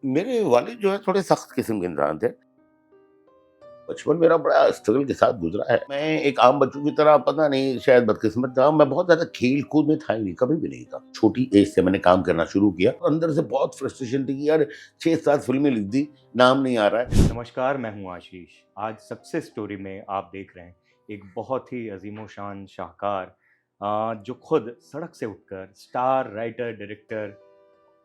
मेरे वालिद जो है थोड़े सख्त किस्म के इंसान थे। बचपन मेरा बड़ा स्ट्रगल के साथ गुज़रा है। मैं एक आम बच्चों की तरह पता नहीं शायद बदकिस्मत था, मैं बहुत ज़्यादा खेल-कूद में था ही नहीं, कभी भी नहीं था। छोटी एज से मैंने काम करना शुरू किया। अंदर से बहुत फ्रस्ट्रेशन थी कि यार 6-7 फ़िल्में लिख दी, नाम नहीं आ रहा है। नमस्कार, मैं हूँ आशीष। आज सक्सेस स्टोरी में आप देख रहे हैं एक बहुत ही अज़ीम-ओ-शान शाहकार जो खुद सड़क से उठकर स्टार, राइटर, डायरेक्टर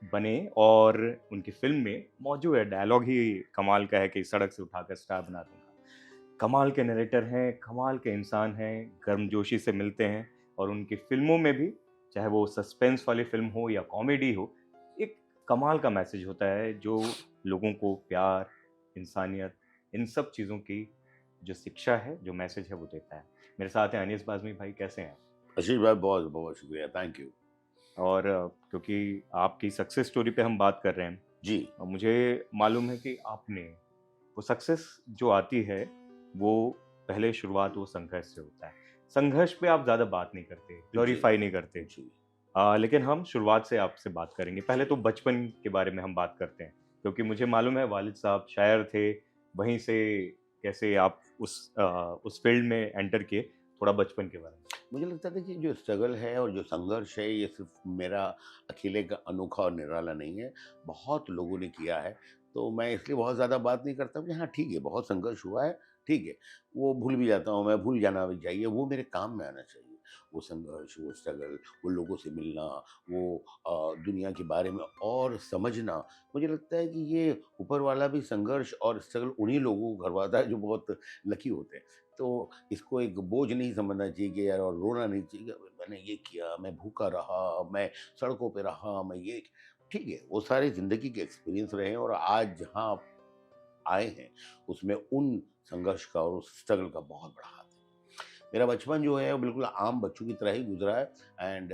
बने और उनकी फ़िल्म में मौजूद है डायलॉग ही कमाल का है कि सड़क से उठाकर स्टार बना दूँगा। कमाल के नरेटर हैं, कमाल के इंसान हैं, गर्मजोशी से मिलते हैं और उनकी फ़िल्मों में भी, चाहे वो सस्पेंस वाली फ़िल्म हो या कॉमेडी हो, एक कमाल का मैसेज होता है जो लोगों को प्यार, इंसानियत, इन सब चीज़ों की जो शिक्षा है, जो मैसेज है वो देता है। मेरे साथ हैं अनीस बाज़मी भाई, कैसे हैं? आशीष भाई बहुत-बहुत शुक्रिया, थैंक यू। और क्योंकि आपकी सक्सेस स्टोरी पे हम बात कर रहे हैं जी, और मुझे मालूम है कि आपने वो सक्सेस जो आती है, वो पहले शुरुआत वो संघर्ष से होता है। संघर्ष पे आप ज़्यादा बात नहीं करते, जी, ग्लोरीफाई नहीं करते। जी। लेकिन हम शुरुआत से आपसे बात करेंगे। पहले तो बचपन के बारे में हम बात करते हैं, क्योंकि मुझे मालूम है वालिद साहब शायर थे, वहीं से कैसे आप उस फ़ील्ड में एंटर किए, थोड़ा बचपन के बारे में। मुझे लगता था कि जो स्ट्रगल है और जो संघर्ष है ये सिर्फ मेरा अकेले का अनोखा और निराला नहीं है, बहुत लोगों ने किया है। तो मैं इसलिए बहुत ज़्यादा बात नहीं करता हूँ कि हाँ ठीक है, बहुत संघर्ष हुआ है, ठीक है। वो भूल भी जाता हूँ मैं, भूल जाना भी चाहिए, वो मेरे काम में आना चाहिए। वो संघर्ष, वो स्ट्रगल, वो लोगों से मिलना, वो दुनिया के बारे में और समझना, मुझे लगता है कि ये ऊपर वाला भी संघर्ष और स्ट्रगल उन्हीं लोगों को करवाता है जो बहुत लकी होते हैं। तो इसको एक बोझ नहीं समझना चाहिए कि यार और रोना नहीं चाहिए कि मैंने ये किया, मैं भूखा रहा, मैं सड़कों पे रहा, मैं ये ठीक है, वो सारे ज़िंदगी के एक्सपीरियंस रहे हैं और आज जहाँ आप आए हैं, उसमें उन संघर्ष का और उस स्ट्रगल का बहुत बड़ा हाथ है। मेरा बचपन जो है वो बिल्कुल आम बच्चों की तरह ही गुज़रा है एंड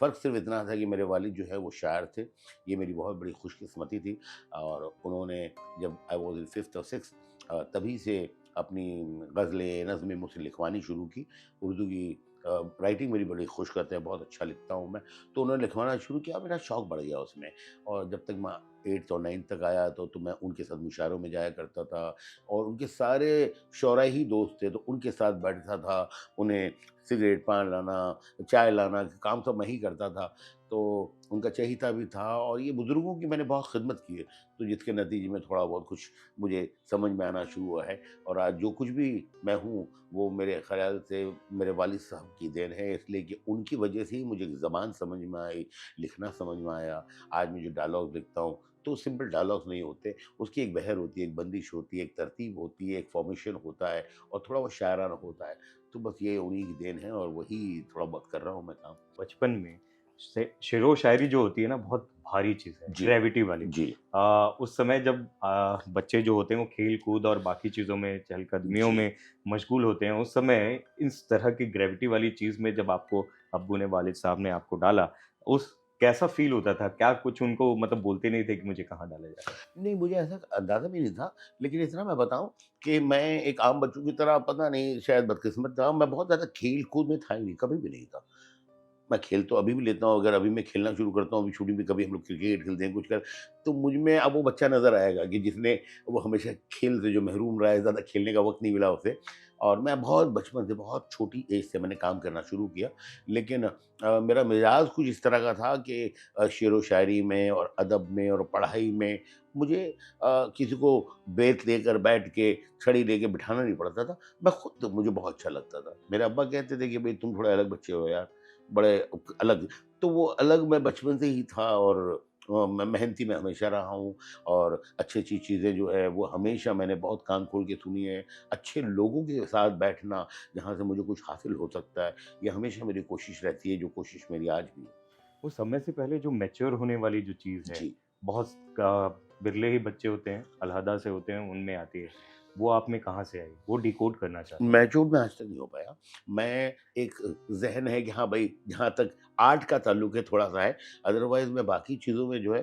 फ़र्क सिर्फ़ इतना था कि मेरे वालिद जो है वो शायर थे। ये मेरी बहुत बड़ी खुशकिस्मती थी और उन्होंने जब आई वाज़ इन 5th और 6th तभी से अपनी ग़ज़लें, नज़्में मुझसे लिखवानी शुरू की। उर्दू की राइटिंग मेरी बड़ी खुश करते हैं, बहुत अच्छा लिखता हूँ मैं। तो उन्होंने लिखवाना शुरू किया, मेरा शौक बढ़ गया उसमें और जब तक मैं 8th और 9th तक आया तो मैं उनके साथ मुशायरों में जाया करता था और उनके सारे शौरा ही दोस्त थे, तो उनके साथ बैठता था। उन्हें सिगरेट, पान लाना, चाय लाना, काम सब मैं ही करता था। तो उनका चहेता भी था और ये बुज़ुर्गों की मैंने बहुत खिदमत की है, तो जिसके नतीजे में थोड़ा बहुत कुछ मुझे समझ में आना शुरू हुआ है और आज जो कुछ भी मैं हूँ, वो मेरे ख़्याल से मेरे वालिद साहब की देन है, इसलिए कि उनकी वजह से ही मुझे ज़बान समझ में आई, लिखना समझ में आया। आज मैं जो डायलॉग लिखता हूँ, तो सिंपल डायलॉग्स नहीं होते, उसकी एक बहर होती है, एक बंदिश होती है, एक तरतीब होती है, एक फ़ॉर्मेशन होता है और थोड़ा बहुत शायराना होता है। तो बस ये उन्हीं की देन है और वही थोड़ा बहुत कर रहा हूँ मैं काम। बचपन में शेरो शायरी जो होती है ना, बहुत भारी चीज़ है, जी, ग्रेविटी वाली। जी, उस समय जब बच्चे जो होते हैं वो खेल कूद और बाकी चीज़ों में चहलकदमियों जी। में मशगूल होते हैं, उस समय इस तरह की ग्रेविटी वाली चीज़ में जब आपको अब्बू ने, वालिद साहब ने आपको डाला, उस कैसा फील होता था? क्या कुछ उनको मतलब बोलते नहीं थे कि मुझे कहाँ डाला जा रहा है? नहीं, मुझे ऐसा अंदाज़ा भी नहीं था, लेकिन इतना मैं बताऊँ कि मैं एक आम बच्चों की तरह पता नहीं शायद बदकिस्मत था, मैं बहुत ज़्यादा खेल-कूद में था ही नहीं, कभी भी नहीं था। मैं खेल तो अभी भी लेता हूँ, अगर अभी मैं खेलना शुरू करता हूँ, अभी शूटिंग में कभी हम लोग क्रिकेट खेलते हैं, कुछ कर तो मुझ में अब वो बच्चा नज़र आएगा कि जिसने वो हमेशा खेल से जो महरूम रहा है, ज़्यादा खेलने का वक़्त नहीं मिला उसे और मैं बहुत बचपन से, बहुत छोटी एज से मैंने काम करना शुरू किया। लेकिन मेरा मिज़ाज कुछ इस तरह का था कि शेरो-शायरी में और अदब में और पढ़ाई में मुझे किसी को बेत लेकर बैठ के, छड़ी लेके बिठाना नहीं पड़ता था। मैं खुद मुझे बहुत अच्छा लगता था। मेरे अब्बा कहते थे कि, "भई तुम थोड़े अलग बच्चे हो यार।" बड़े अलग तो वो अलग मैं बचपन से ही था और मैं मेहनती मैं हमेशा रहा हूँ और अच्छी-अच्छी चीज़ें जो है वो हमेशा मैंने बहुत कान खोल के सुनी है। अच्छे लोगों के साथ बैठना जहाँ से मुझे कुछ हासिल हो सकता है, ये हमेशा मेरी कोशिश रहती है, जो कोशिश मेरी आज भी है। उस समय से पहले जो मैच्योर होने वाली जो चीज़ है, जी। बहुत बिरले ही बच्चे होते हैं, अलहदा से होते हैं, उनमें आती है। वो आप में कहाँ से आई? वो डिकोड करना चाहता हूँ। मैच्योर मैं आज तक नहीं हो पाया। मैं एक ज़हन है कि हाँ भाई, जहाँ तक आर्ट का ताल्लुक है थोड़ा-सा है, अदरवाइज़ मैं बाकी चीज़ों में जो है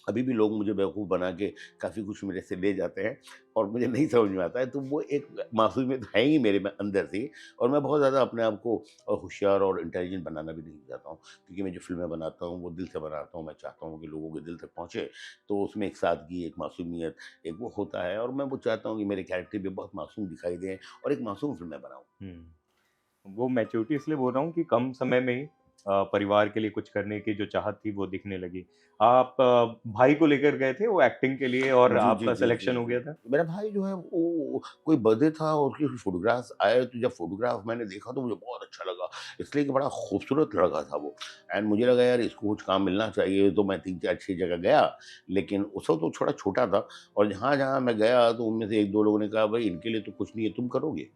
अभी भी लोग मुझे बेवकूफ़ बना के काफ़ी कुछ मेरे से ले जाते हैं और मुझे नहीं समझ में आता है। तो वो एक मासूमियत है ही मेरे में अंदर से, और मैं बहुत ज़्यादा अपने आप को होशियार और इंटेलिजेंट बनाना भी नहीं चाहता हूँ, क्योंकि मैं जो फ़िल्में बनाता हूँ वो दिल से बनाता हूँ। मैं चाहता हूँ कि लोगों के दिल तक पहुँचे, तो उसमें एक सादगी, एक मासूमियत, एक वो होता है, और मैं वो चाहता हूँ कि मेरे कैरेक्टर भी बहुत मासूम दिखाई दें और एक मासूम फ़िल्में बनाऊँ। हुँ। वो मैच्योरिटी इसलिए बोल रहा हूँ कि कम समय में ही परिवार के लिए कुछ करने की जो चाहत थी वो दिखने लगी। आप भाई को लेकर गए थे वो एक्टिंग के लिए और जी, जी, आपका जी, जी, सिलेक्शन हो जी। गया था? मेरा भाई जो है वो कोई बर्थडे था और उसके फ़ोटोग्राफ्स आए, तो जब फ़ोटोग्राफ मैंने देखा तो मुझे बहुत अच्छा लगा। इसलिए कि बड़ा खूबसूरत लड़का था वो, एंड मुझे लगा यार इसको कुछ काम मिलना चाहिए, तो मैं 3-4-6 जगह गया, लेकिन उस वक़्त वो थोड़ा छोटा था, और जहाँ-जहाँ मैं गया तो उनमें से 1-2 लोगों ने कहा, "भई इनके लिए तो कुछ नहीं है, तुम करोगे?"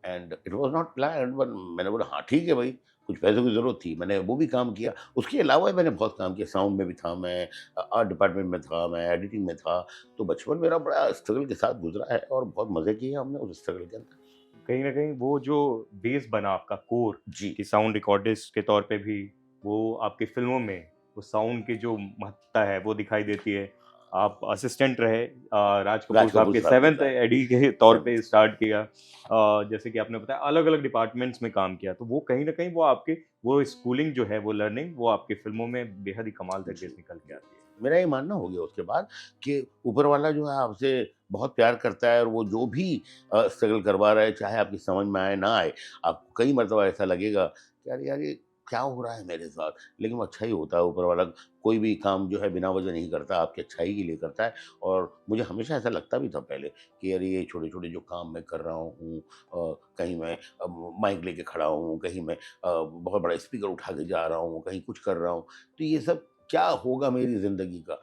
And it was not planned, but मैंने बोला हाँ ठीक है भाई, कुछ पैसों की ज़रूरत थी, मैंने वो भी काम किया। उसके अलावा मैंने बहुत काम किया, साउंड में भी था मैं, आर्ट डिपार्टमेंट में था मैं, एडिटिंग में था। तो बचपन मेरा बड़ा स्ट्रगल के साथ गुज़रा है और बहुत मज़े किए हमने उस स्ट्रगल के अंदर। कहीं न कहीं वो जो बेस बना आपका कोर जी। कि साउंड रिकॉर्डिस्ट के तौर पे भी वो आपकी फ़िल्मों में वो साउंड की जो महत्ता है वो दिखाई देती है। आप असिस्टेंट रहे राज कपूर राज साहब कपूर के साहब के 7th साथ, एडी के तौर पे 7th। स्टार्ट किया। जैसे कि आपने बताया अलग-अलग डिपार्टमेंट्स में काम किया। तो वो कहीं न कहीं वो आपके वो स्कूलिंग जो है वो लर्निंग वो आपकी फ़िल्मों में बेहद ही कमाल तरीके जी, से निकल के जी। आती है। मेरा ये मानना हो गया उसके बाद कि ऊपर वाला जो है आपसे बहुत प्यार करता है, और वो जो भी स्ट्रगल करवा रहा है, चाहे आपकी समझ में आए ना आए, आपको कई मर्तबा ऐसा लगेगा कि यार यार ये क्या हो रहा है मेरे साथ? लेकिन वो अच्छा ही होता है, ऊपर वाला कोई भी काम जो है बिना वजह नहीं करता, आपकी अच्छाई के लिए करता है। और मुझे हमेशा ऐसा लगता भी था पहले कि यार ये छोटे-छोटे जो काम मैं कर रहा हूँ, कहीं मैं माइक लेके खड़ा हूँ, कहीं मैं बहुत बड़ा स्पीकर उठा के जा रहा हूँ, कहीं कुछ कर रहा हूँ, तो ये सब क्या होगा मेरी ज़िंदगी का?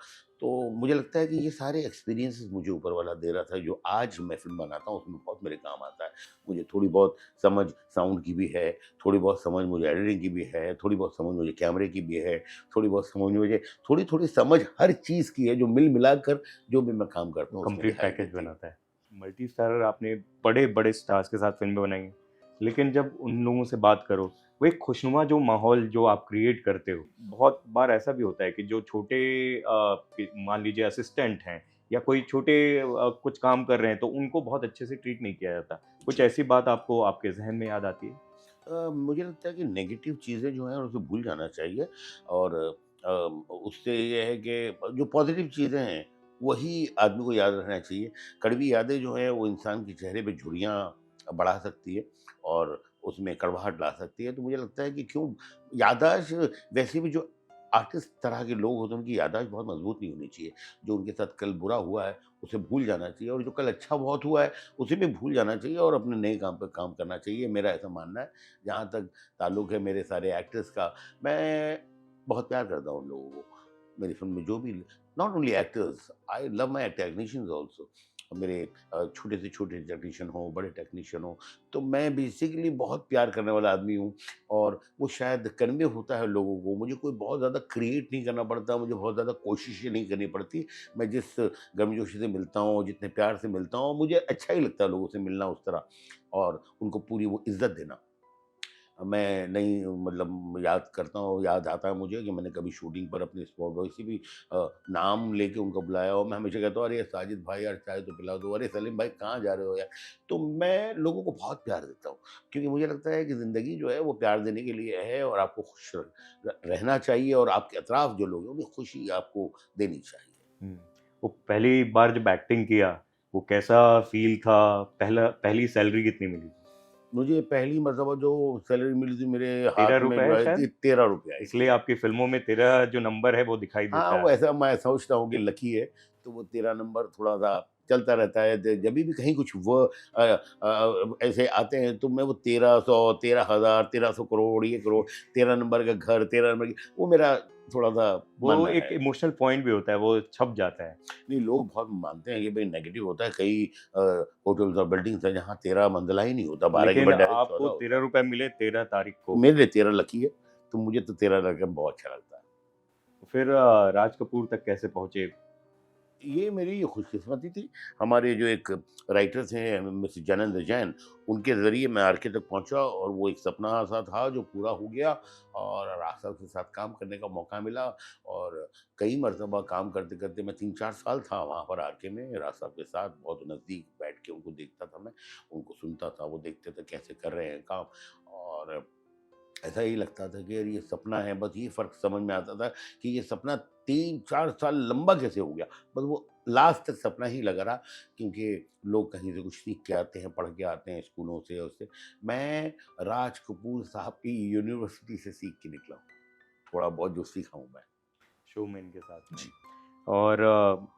तो मुझे लगता है कि ये सारे एक्सपीरियंसेस मुझे ऊपर वाला दे रहा था, जो आज मैं फ़िल्म बनाता हूँ उसमें बहुत मेरे काम आता है। मुझे थोड़ी बहुत समझ साउंड की भी है, थोड़ी बहुत समझ मुझे एडिटिंग की भी है, थोड़ी बहुत समझ मुझे कैमरे की भी है, थोड़ी बहुत समझ मुझे थोड़ी-थोड़ी समझ हर चीज़ की है, जो मिला कर जो भी मैं काम करता हूँ उसमें कंप्लीट दिखाई पैकेज देती है। बनाता है। मल्टी स्टारर आपने बड़े-बड़े स्टार्स के साथ फ़िल्में बनाई हैं। लेकिन जब उन लोगों से बात करो, वो एक खुशनुमा जो माहौल जो आप क्रिएट करते हो, बहुत बार ऐसा भी होता है कि जो छोटे कि मान लीजिए असिस्टेंट हैं या कोई छोटे कुछ काम कर रहे हैं, तो उनको बहुत अच्छे से ट्रीट नहीं किया जाता। कुछ जी। ऐसी बात आपको आपके ज़हन में याद आती है? मुझे लगता है कि नेगेटिव चीज़ें जो हैं उसे भूल जाना चाहिए, और उससे ये है कि जो पॉजिटिव चीज़ें हैं वही आदमी को याद रखना चाहिए। कड़वी यादें जो हैं वो इंसान के चेहरे पे झुर्रियाँ बढ़ा सकती है और उसमें कड़वाहट ला सकती है। तो मुझे लगता है कि क्यों याददाश्त, वैसे भी जो आर्टिस्ट तरह के लोग होते हैं उनकी याददाश्त बहुत मजबूत नहीं होनी चाहिए। जो उनके साथ कल बुरा हुआ है उसे भूल जाना चाहिए, और जो कल अच्छा बहुत हुआ है उसे भी भूल जाना चाहिए और अपने नए काम पे काम करना चाहिए। मेरा ऐसा मानना है। जहाँ तक ताल्लुक है मेरे सारे एक्टर्स का, मैं बहुत प्यार करता हूँ उन लोगों को। मेरी फ़िल्म में जो भी, not only actors, I love my technicians also. मेरे छोटे से छोटे टेक्नीशियन हों, बड़े टेक्नीशियन हों, तो मैं बेसिकली बहुत प्यार करने वाला आदमी हूँ, और वो शायद कन्वे होता है लोगों को। मुझे कोई बहुत ज़्यादा क्रिएट नहीं करना पड़ता, मुझे बहुत ज़्यादा कोशिशें नहीं करनी पड़ती। मैं जिस गर्मजोशी से मिलता हूँ, जितने प्यार से मिलता हूँ, मुझे अच्छा ही लगता है लोगों से मिलना उस तरह, और उनको पूरी वो इज़्ज़त देना। मैं नहीं, मतलब याद करता हूँ, याद आता है मुझे कि मैंने कभी शूटिंग पर अपने स्पॉट बॉय से भी नाम लेके उनको बुलाया, और मैं हमेशा कहता हूँ, "अरे साजिद भाई यार चाय तो पिला दो, अरे सलीम भाई कहाँ जा रहे हो यार?" तो मैं लोगों को बहुत प्यार देता हूँ, क्योंकि मुझे लगता है कि ज़िंदगी जो है वो प्यार देने के लिए है, और आपको खुश रहना चाहिए, और आपके अतराफ जो लोग हैं उन्हें खुशी आपको देनी चाहिए। हुँ। वो पहली बार जब एक्टिंग किया, वो कैसा फ़ील था? पहली सैलरी कितनी मिली? मुझे पहली मर्तबा जो सैलरी मिली थी मेरे हाथ में ₹13 जो है आई थी, शायद? ₹13 आई इसलिए थी। आपकी फ़िल्मों में 13 जो नंबर है वो दिखाई हाँ, देता वो है। ऐसा मैं सोचता हूँ कि लकी है, तो वो 13 नंबर थोड़ा-सा चलता रहता है। ज जभी भी कहीं कुछ ऐसे आते हैं, तो मैं वो 1300, 13,000, 1300 करोड़, ये करोड़, 13 नंबर का घर, 13 नंबर की, वो मेरा थोड़ा-सा वो मानना एक है। इमोशनल पॉइंट भी होता है, वो छप जाता है। नहीं, लोग बहुत मानते हैं कि भई नेगेटिव होता है, कई अ, होटल्स और बिल्डिंग्स हैं जहाँ 13 मंज़िला ही नहीं होता, 12 के लेकिन बाद डायरेक्ट आपको 14 होता है। ₹13 मिले 13 तारीख तो को। मेरे लिए 13 लकी है, तो मुझे तो 13 रकम बहुत अच्छा लगता है। फिर राज कपूर तक कैसे पहुँचे? ये मेरी खुशकिस्मती थी। हमारे जो एक राइटर्स हैं मिस्टर ज्ञानेंद्र जैन, उनके ज़रिए मैं आरके तक पहुँचा और वो एक सपना सा था जो पूरा हो गया और राज साहब के साथ काम करने का मौका मिला और कई मर्तबा काम करते-करते मैं 3-4 साल था वहाँ पर आरके में राज साहब के साथ, बहुत नज़दीक बैठ के उनको देखता था मैं, उनको सुनता था, वो देखते थे कैसे कर रहे हैं काम और ऐसा ही लगता था कि यार ये सपना है, बस ये फ़र्क समझ में आता था कि ये सपना 3-4 साल लंबा कैसे हो गया? बस वो लास्ट तक सपना ही लगा रहा क्योंकि लोग कहीं से कुछ सीख के आते हैं, पढ़ के आते हैं स्कूलों से और उससे। मैं राज कपूर साहब की यूनिवर्सिटी से सीख के निकला हूँ, थोड़ा बहुत जो सीखा हूँ मैं। शोमैन के साथ में। जी। और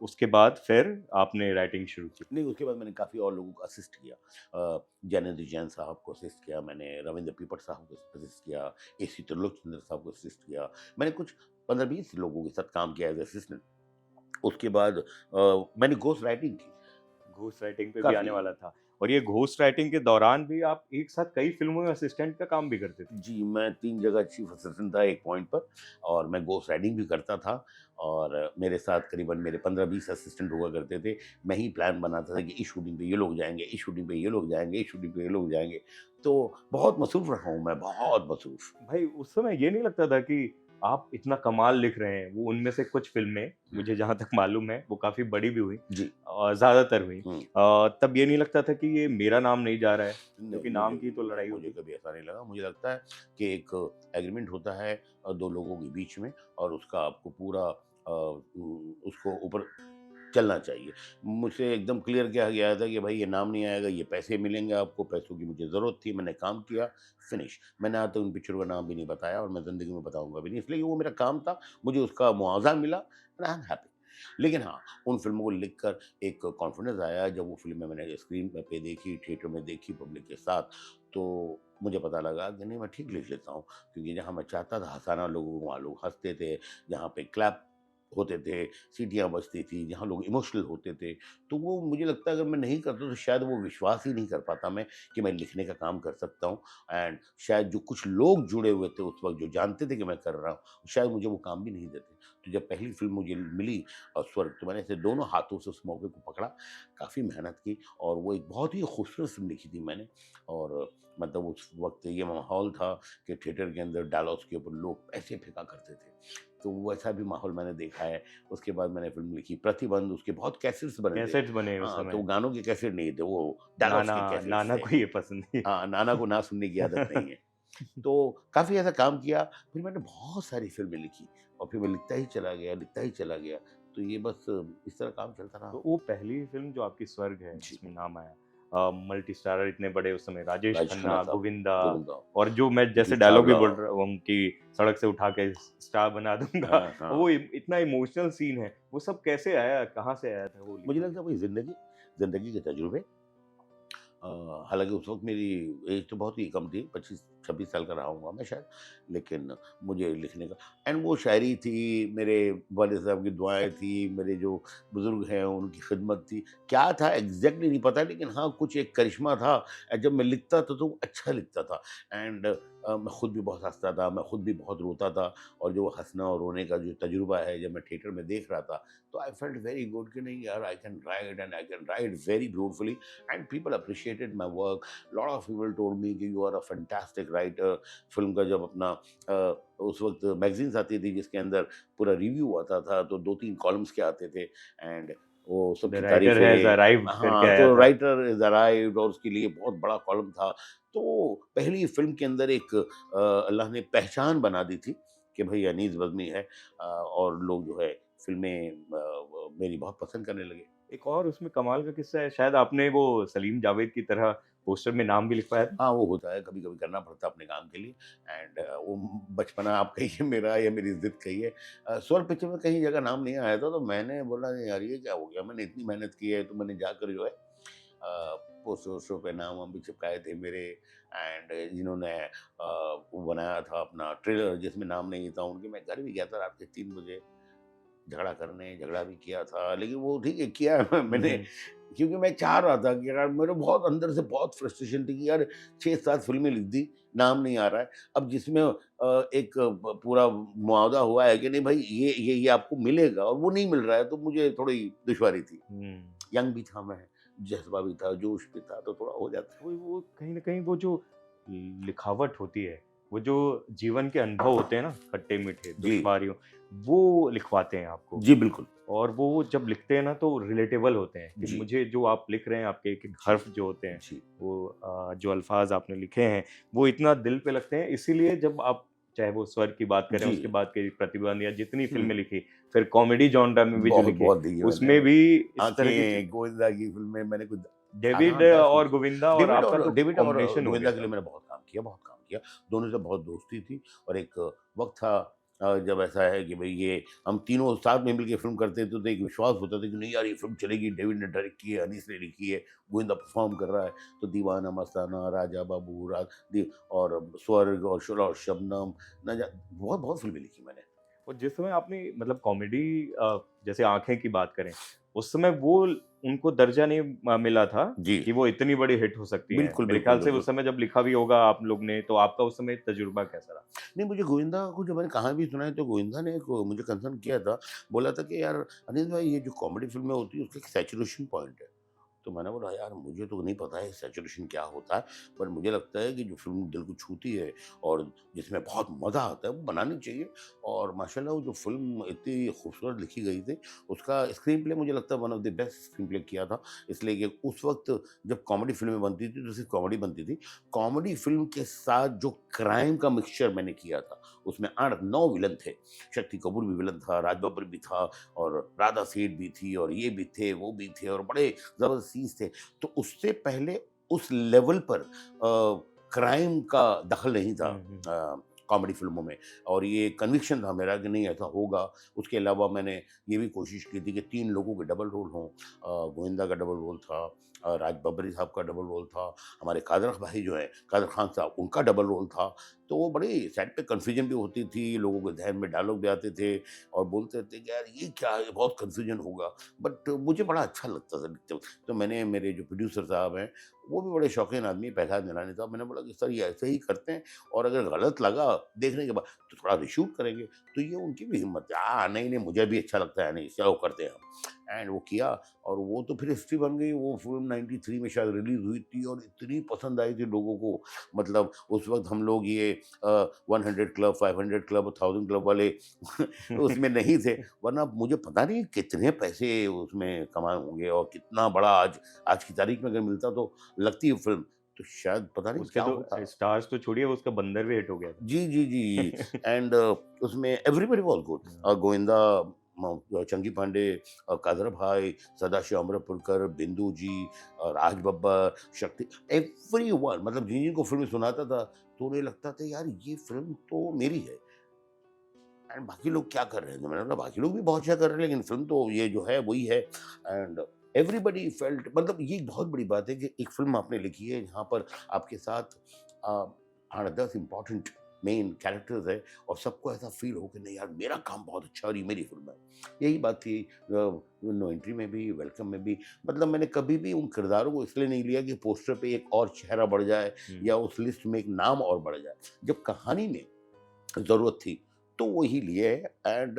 उसके बाद फिर आपने राइटिंग शुरू की। नहीं, उसके बाद मैंने काफ़ी और लोगों को असिस्ट किया। ज्ञानेंद्र जैन साहब को असिस्ट किया मैंने, रविंद्र पीपट साहब को असिस्ट किया, एसी त्रिलोकचंद्र साहब को असिस्ट किया। मैंने कुछ 15-20 लोगों के साथ काम किया एज़ असिस्टेंट। उसके बाद मैंने घोस्ट राइटिंग की, घोस्ट राइटिंग पे भी आने काफ़ी। वाला था। और ये घोस्ट राइटिंग के दौरान भी आप एक साथ कई फ़िल्मों में असिस्टेंट का काम भी करते थे। जी, मैं 3 जगह चीफ असिस्टेंट था एक पॉइंट पर और मैं घोस्ट राइटिंग भी करता था और मेरे साथ करीबन मेरे 15-20 असिस्टेंट हुआ करते थे। मैं ही प्लान बनाता था कि इस शूटिंग पे ये लोग जाएँगे, इस शूटिंग पे ये लोग जाएँगे, इस शूटिंग पे ये लोग जाएँगे। तो बहुत मसरूफ़ रहा हूँ मैं, बहुत मसरूफ़। भाई उस समय ये नहीं लगता था कि आप इतना कमाल लिख रहे हैं? वो उनमें से कुछ फ़िल्में हुँ, मुझे जहाँ तक मालूम है वो काफ़ी बड़ी भी हुई जी। और ज़्यादातर हुई। हुँ। तब ये नहीं लगता था कि ये मेरा नाम नहीं जा रहा है? नहीं, क्योंकि नाम की तो लड़ाई मुझे होगी। कभी ऐसा नहीं लगा। मुझे लगता है कि एक एग्रीमेंट होता है 2 लोगों के बीच में और उसका आपको पूरा उसको ऊपर चलना चाहिए। मुझसे एकदम क्लियर किया गया था कि भाई ये नाम नहीं आएगा, ये पैसे मिलेंगे आपको, पैसों की मुझे ज़रूरत थी, मैंने काम किया, फिनिश। मैंने आज तक उन पिक्चरों का नाम भी नहीं बताया और मैं ज़िंदगी में बताऊँगा भी नहीं, इसलिए कि वो मेरा काम था, मुझे उसका मुआवज़ा मिला एंड आई एम हैप्पी। लेकिन हाँ, उन फ़िल्मों को लिखकर एक कॉन्फिडेंस आया जब वो फ़िल्में मैंने स्क्रीन पे देखी, थिएटर में देखी पब्लिक के साथ, तो मुझे पता लगा कि नहीं मैं ठीक लिख लेता हूँ। क्योंकि जहाँ मैं चाहता था हँसाना लोगों को, वहाँ लोग हँसते थे, जहाँ पे क्लैप होते थे, सीटियाँ बजती थी, जहाँ लोग इमोशनल होते थे, तो वो मुझे लगता है अगर मैं नहीं करता तो शायद वो विश्वास ही नहीं कर पाता मैं कि मैं लिखने का काम कर सकता हूँ एंड शायद जो कुछ लोग जुड़े हुए थे उस वक़्त जो जानते थे कि मैं कर रहा हूँ, शायद मुझे वो काम भी नहीं देते। तो जब पहली फ़िल्म मुझे मिली स्वर्ग तो मैंने ऐसे दोनों हाथों से उस मौके को पकड़ा, काफ़ी मेहनत की और वो एक बहुत ही खूबसूरत फ़िल्म लिखी थी मैंने और मतलब उस वक़्त ये माहौल था कि थिएटर के अंदर डायलॉग्स के ऊपर लोग पैसे फेंका करते थे। तो वैसा भी माहौल मैंने देखा है। उसके बाद मैंने फ़िल्म लिखी प्रतिबंध, उसके बहुत कैसेट्स बने थे। कैसेट्स बने उस हाँ, तो समय। वो गानों के कैसेट नहीं थे, वो डायलॉग्स नाना के कैसेट्स नाना थे। को ये पसंद नहीं। हाँ, नाना को ना सुनने की आदत नहीं है। तो काफ़ी ऐसा काम किया, फिर मैंने बहुत सारी फ़िल्में लिखी और फिर मैं लिखता ही चला गया, लिखता ही चला गया। तो ये बस इस तरह काम चलता रहा। तो वो पहली फ़िल्म जो आपकी स्वर्ग है जी, जिसमें नाम आया, मल्टी स्टारर इतने बड़े उस समय राजेश राजेश खन्ना खन्ना, साहब, गोविंदा गोविंदा, और जो मैं पीटी जैसे डायलॉग भी चावला। बोल रहा हूँ कि सड़क से उठा के स्टार बना दूँगा। हाँ, हाँ। वो इतना इमोशनल सीन है, वो सब कैसे आया? कहाँ से आया था वो मुझे लिखने लगता का? है वही ज़िंदगी के तजुर्बे। हालाँकि उस वक़्त मेरी एज तो बहुत ही कम थी, 25-26 साल का रहा होऊँगा मैं शायद, लेकिन मुझे लिखने का एंड वो शायरी थी, मेरे वालिद साहब की दुआएँ थी, मेरे जो बुज़ुर्ग हैं उनकी खिदमत थी। क्या था एग्ज़ैक्टली नहीं पता लेकिन हाँ, कुछ एक करिश्मा था जब मैं लिखता था तो अच्छा लिखता था एंड मैं खुद भी बहुत हँसता था, मैं खुद भी बहुत रोता था और जो हँसना और रोने का जो तजुर्बा है जब मैं थिएटर में देख रहा था, तो आई फेल्ट वेरी गुड कि नहीं यार I can write and I can write very beautifully and people appreciated my work. Lot of people told me कि you are a fantastic writer. Film का जब अपना उस वक्त मैगजीन्स आती थी जिसके अंदर पूरा रिव्यू आता था तो 2-3 कॉलम्स के आते थे एंड वो द सबकी राइटर हैज़ तारीफ़ें। अराइव्ड करके हाँ, आया तो था। राइटर इज़ अराइव्ड और उसके लिए बहुत बड़ा कॉलम था। तो पहली फ़िल्म के अंदर एक अल्लाह ने पहचान बना दी थी कि भई अनीस बज़्मी है और लोग जो है फ़िल्में मेरी बहुत पसंद करने लगे। एक और उसमें कमाल का किस्सा है, शायद आपने वो सलीम जावेद की तरह पोस्टर में नाम भी लिखवाया था? हाँ, वो होता है, कभी-कभी करना पड़ता है अपने काम के लिए एंड वो बचपना आप कहिए मेरा या मेरी ज़िद कहिए स्वर पिक्चर में कहीं जगह नाम नहीं आया था, तो मैंने बोला यार ये क्या हो गया? मैंने इतनी मेहनत की है, तो मैंने जाकर जो है पोस्टर वोस्टर पे नाम-वाम भी चिपकाए थे मेरे एंड जिन्होंने वो बनाया था अपना ट्रेलर जिसमें नाम नहीं था, उनके मैं घर भी गया था रात के 3 बजे झगड़ा करने, झगड़ा भी किया था, लेकिन वो ठीक है किया हुँ, मैंने हुँ। क्योंकि मैं चाह रहा था कि यार मेरे बहुत अंदर से बहुत फ्रस्ट्रेशन थी कि यार 6-7 फ़िल्में लिख दी, नाम नहीं आ रहा है। अब जिसमें एक पूरा मुआवज़ा हुआ है कि नहीं भाई ये आपको मिलेगा और वो नहीं मिल रहा है, तो मुझे थोड़ी दुश्वारी थी। हुँ। यंग भी था मैं, जज़्बा भी था, जोश भी था, तो थोड़ा हो जाता है। वो कहीं न कहीं वो जो लिखावट होती है, वो जो जीवन के अनुभव होते हैं ना, खट्टे-मीठे, जी। दुश्वारियों, वो लिखवाते हैं आपको। जी, बिल्कुल। और वो जब लिखते हैं ना तो रिलेटेबल होते हैं कि जी, मुझे जो आप लिख रहे हैं, आपके एक-एक जी, हर्फ जो होते हैं, जी। वो जो अल्फ़ाज़ आपने लिखे हैं, वो इतना दिल पे लगते हैं। इसीलिए जब आप चाहे वो स्वर की बात करें, जी। उसके बाद के प्रतिबंध या जितनी हुँ। फ़िल्में लिखी, फिर कॉमेडी जॉनरा में भी जो बहुत, लिखे, बहुत देखी मैंने। उसमें भी इस तरह की आँखें, गोविंदा की फ़िल्में मैंने कुछ डेविड 7-8 10 और गोविंदा और आपका तो डेविड और कॉम्बिनेशन हो गोविंदा गया के लिए था। मैंने बहुत काम किया, बहुत काम किया। दोनों से बहुत दोस्ती थी और एक वक़्त था जब ऐसा है कि भई ये हम तीनों साथ में मिलके फ़िल्म करते थे, तो एक विश्वास होता था कि नहीं यार ये फ़िल्म चलेगी, डेविड ने डायरेक्ट की है, अनीस ने लिखी है, गोविंदा परफ़ॉर्म कर रहा है। तो दीवाना मस्ताना, राजा बाबू, रा दी और स्वर्ग और शुरा और शबनम, ना जा बहुत-बहुत फ़िल्में लिखी मैंने। और जिस समय आपने मतलब कॉमेडी जैसे आँखें की बात करें, उस समय वो उनको दर्जा नहीं मिला था जी। कि वो इतनी बड़ी हिट हो सकती हैं। बिल्कुल, मेरे बिल्कुल, ख्याल से बिल्कुल। उस समय जब लिखा भी होगा आप लोग ने, तो आपका उस समय तजुर्बा कैसा रहा? नहीं, मुझे गोविंदा को जब मैंने कहानी भी सुनाई तो गोविंदा ने एक मुझे कंसर्न किया था, बोला था कि यार अनिल भाई ये जो कॉमेडी फ़िल्में होती है उसका एक सैचुरेशन पॉइंट है। तो मैंने बोला यार मुझे तो नहीं पता है सैचुरेशन क्या होता है, पर मुझे लगता है कि जो फ़िल्म दिल को छूती है और जिसमें बहुत मज़ा आता है वो बनानी चाहिए और माशाल्लाह वो जो फ़िल्म इतनी खूबसूरत लिखी गई थी, उसका स्क्रीन प्ले मुझे लगता है one of the best screen play किया था। इसलिए कि उस वक़्त जब कॉमेडी फ़िल्में बनती थी तो सिर्फ़ कॉमेडी बनती थी। कॉमेडी फ़िल्म के साथ जो क्राइम का मिक्सचर मैंने किया था, उसमें 8-9 विलन थे। शक्ति कपूर भी विलन था, राज बब्बर भी था और राधा सेठ भी थी और ये भी थे, वो भी थे और बड़े ज़बरदस्त सीन्स थे। तो उससे पहले उस लेवल पर क्राइम का दखल नहीं था हुँ, हुँ। कॉमेडी फ़िल्मों में और ये कन्विक्शन था मेरा कि नहीं ऐसा होगा। उसके अलावा मैंने ये भी कोशिश की थी कि 3 लोगों के डबल रोल हों। गोविंदा का डबल रोल था, राज बब्बरी साहब का डबल रोल था, हमारे कादर भाई जो हैं, कादर खान साहब उनका डबल रोल था। तो वो बड़ी सेट पे कन्फ्यूजन भी होती थी, लोगों के ज़हन में डायलॉग भी आते थे और बोलते थे कि यार ये क्या है? बहुत कन्फ्यूजन होगा। बट मुझे बड़ा अच्छा लगता था लिखते वक़्त। तो मैंने मेरे जो प्रोड्यूसर साहब हैं, वो भी बड़े शौकीन आदमी हैं, प्रहलाद निरानी साहब, मैंने बोला कि सर ये ऐसे ही करते हैं और अगर गलत लगा देखने के बाद तो थोड़ा रीशूट करेंगे। तो ये उनकी भी हिम्मत है, नहीं, नहीं मुझे भी अच्छा लगता है, नहीं चलो करते हैं हम। एंड वो किया और वो तो फिर हिस्ट्री बन गई। वो फ़िल्म 93 में शायद रिलीज़ हुई थी और इतनी पसंद आई थी लोगों को। मतलब उस वक़्त हम लोग ये 100 क्लब, 500 क्लब, 1000 क्लब वाले उसमें नहीं थे, वरना मुझे पता नहीं कितने पैसे उसमें कमाए होंगे और कितना बड़ा आज आज की तारीख में अगर मिलता तो लगती है फ़िल्म, तो शायद पता नहीं उसके क्या तो होता। स्टार्स तो छोड़िए, उसका बंदर भी हिट हो गया था। जी, जी, जी। एंड उसमें एवरीबॉडी वाज़ गुड। हुँ। गोविंदा, चंकी पांडे, कादर भाई, सदाशिव अमरपुरकर, बिंदु जी, राज बब्बर, शक्ति, एवरीवन, मतलब जिन-जिनको फ़िल्म सुनाता था, तो उन्हें लगता था यार ये फ़िल्म तो मेरी है। एंड बाकी लोग क्या कर रहे हैं? तो मैंने बोला बाकी लोग भी बहुत अच्छा कर रहे हैं, लेकिन फ़िल्म तो ये जो है वही है। एंड एवरीबॉडी फेल्ट, मतलब ये एक बहुत बड़ी बात है कि एक फ़िल्म आपने लिखी है जहाँ पर आपके साथ 8-10 इम्पोर्टेंट मेन कैरेक्टर्स हैं और सबको ऐसा फ़ील हो कि नहीं यार मेरा काम बहुत अच्छा है और ये मेरी फ़िल्म है। यही बात थी नो एंट्री में भी, वेलकम में भी। मतलब मैंने कभी भी उन किरदारों को इसलिए नहीं लिया कि पोस्टर पे एक और चेहरा बढ़ जाए हुँ। या उस लिस्ट में एक नाम और बढ़ जाए। जब कहानी में ज़रूरत थी, तो वही लिए and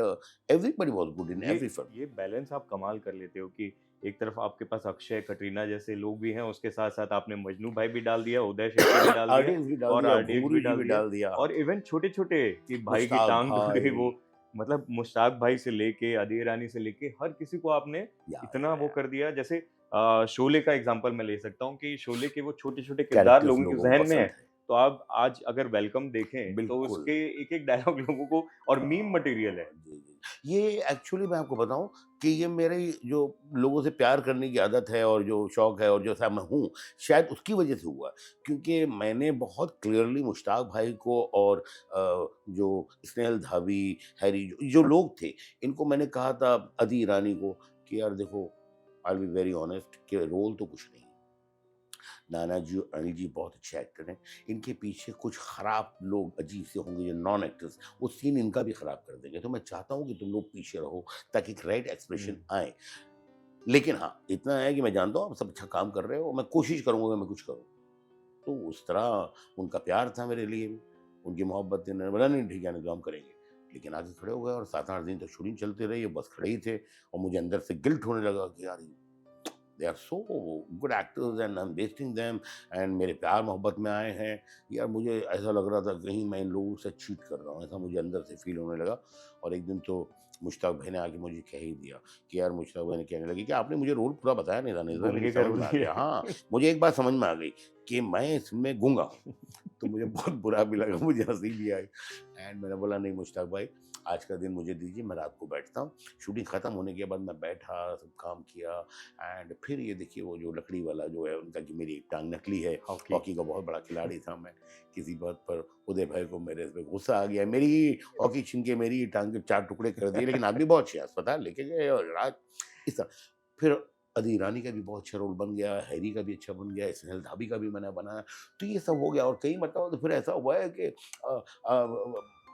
everybody was good in ये एवरी फ़िल्म। ये बैलेंस आप कमाल कर लेते हो कि एक तरफ आपके पास अक्षय, कटरीना जैसे लोग भी हैं, उसके साथ-साथ आपने मजनू भाई भी डाल दिया, उदय शेट्टी भी डाल दिया आरडीएक्स भी डाल और दिया, आरडीएक्स भी घुंगरू जी डाल भी दिया डाल दिया, और इवन छोटे-छोटे कि भाई की मुश्ताक टाँग टूट गई भाई। वो मतलब मुश्ताक भाई से लेके, अदी ईरानी से लेके हर किसी को आपने इतना वो या कर दिया जैसे शोले का एग्ज़ाम्पल मैं ले सकता हूँ कि शोले के वो छोटे-छोटे किरदार कैरेक्टर्स लोगों के लोगों को ज़हन में है। पसंद है। तो आप आज अगर वेलकम देखें, तो बिल्कुल। उसके एक-एक डायलॉग लोगों को और मीम मटीरियल है। जी, जी। ये एक्चुअली मैं आपको बताऊँ कि ये मेरी जो लोगों से प्यार करने की आदत है और जो शौक है और जैसा मैं हूँ, शायद उसकी वज़ह से हुआ। क्योंकि मैंने बहुत क्लियरली मुश्ताक भाई को और जो स्नेहल धावी, हैरी, जो लोग थे, इनको मैंने कहा था, अदी ईरानी को, कि यार देखो, I will be very honest कि रोल तो कुछ नहीं है। नाना जी और अनिल जी बहुत अच्छे एक्टर हैं। इनके पीछे कुछ खराब लोग अजीब से होंगे जो नॉन एक्टर्स, वो सीन इनका भी खराब कर देंगे। तो मैं चाहता हूँ कि तुम लोग पीछे रहो ताकि एक राइट एक्सप्रेशन हुँ। आए। लेकिन हाँ, इतना है कि मैं जानता हूँ आप सब अच्छा काम कर रहे हो, मैं कोशिश करूँगा कि मैं कुछ करूँ। तो उस तरह उनका प्यार था मेरे लिए भी, उनकी मोहब्बत थी, उन्होंने बोला नहीं ठीक है इंतज़ाम करेंगे। लेकिन आके खड़े हो गए और 7-8 दिन तक शूटिंग चलती रही, वो बस खड़े ही थे और मुझे अंदर से गिल्ट होने लगा कि यार they are so good actors and I am wasting them and मेरे प्यार मोहब्बत में आए हैं। यार मुझे ऐसा लग रहा था कहीं मैं इन लोगों से चीट कर रहा हूँ, ऐसा मुझे अंदर से फ़ील होने लगा। और एक दिन तो मुश्ताक भाई ने आके मुझे कह ही दिया कि यार मुश्ताक भाई ने कहने लगी कि आपने मुझे रोल पूरा बताया नहीं था अनिल भाई, लेकिन गूंगे का समझ रोल में आ गया। हाँ, किया। मुझे एक बात समझ में आ गई कि मैं इसमें गूँगा हूँ। तो मुझे बहुत बुरा भी लगा, मुझे हँसी भी आई एंड मैंने बोला नहीं मुश्ताक भाई, आज का दिन मुझे दीजिए, मैं रात को बैठता हूँ। शूटिंग खत्म होने के बाद मैं बैठा, सब काम किया एंड फिर ये देखिए वो जो लकड़ी वाला जो है उनका कि मेरी एक टाँग नकली है, हॉकी। हॉकी का बहुत बड़ा खिलाड़ी था मैं। किसी बात पर उदय भाई को मेरे पे गुस्सा आ गया, मेरी ही हॉकी छीन के मेरी ही टाँग के 4 टुकड़े कर दिए, लेकिन आदमी बहुत अच्छे हैं, अस्पताल लेके गए और इलाज इस तरह। फिर अदी ईरानी का भी बहुत अच्छा रोल बन गया, हैरी का भी अच्छा बन गया, स्नेहल धाबी का भी मैंने बनाया। तो ये सब हो गया और कई मतलब तो फिर ऐसा हुआ है कि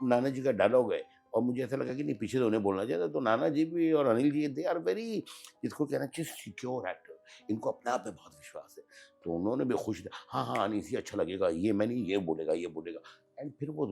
नाना जी का डायलॉग है और मुझे ऐसा लगा कि नहीं पीछे तो उन्हें बोलना चाहिए था। तो नाना जी भी और Anil ji they are very जिसको कहना चाहिए सिक्योर एक्टर, इनको अपने आप में बहुत विश्वास है। तो उन्होंने भी खुश हाँ, हाँ, अनीस ये अच्छा लगेगा, ये मैं नहीं ये बोलेगा एंड फिर वो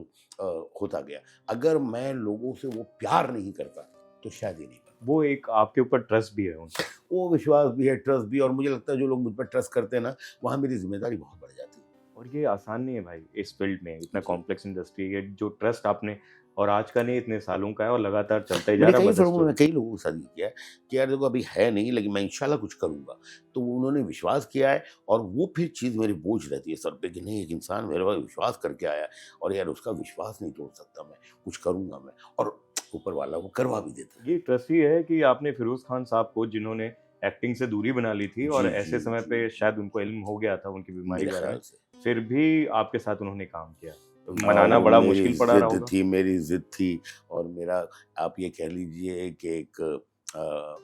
होता गया। अगर मैं लोगों से वो प्यार नहीं करता, तो शायद ये नहीं बनता। वो एक आपके ऊपर ट्रस्ट भी है उनका। वो विश्वास भी है, ट्रस्ट भी है और मुझे लगता है जो लोग मुझ पे ट्रस्ट करते हैं ना, वहाँ मेरी ज़िम्मेदारी बहुत बढ़ जाती है। और ये आसान नहीं है भाई इस फील्ड में, इतना जी। कॉम्प्लेक्स इंडस्ट्री है, जो ट्रस्ट आपने और आज का नहीं इतने सालों का है और लगातार चलता ही जा मैंने रहा है कई मदर फ़िल्मों में स्टोरी। कई लोगों के साथ ये किया है कि यार देखो अभी है नहीं लेकिन मैं इंशाल्लाह कुछ करूँगा। तो उन्होंने विश्वास किया है और वो फिर चीज़ मेरी बोझ रहती है सर पे कि नहीं एक इंसान मेरे पास विश्वास करके आया है और यार उसका विश्वास नहीं तोड़ सकता मैं, कुछ करूँगा मैं और ऊपर वाला वो करवा भी देता है। ये ट्रस्ट ही है कि आपने फिरोज़ खान साहब को जिन्होंने एक्टिंग से दूरी बना ली थी और जी, जी, ऐसे समय जी। पे शायद उनको इल्म हो गया था उनकी बीमारी मेरे के बारे में, ख़्याल से। फिर भी आपके साथ उन्होंने काम किया। तो मनाना और बड़ा मुश्किल पड़ा रहा होगा? मेरी ज़िद थी और मेरा आप ये कह लीजिए कि एक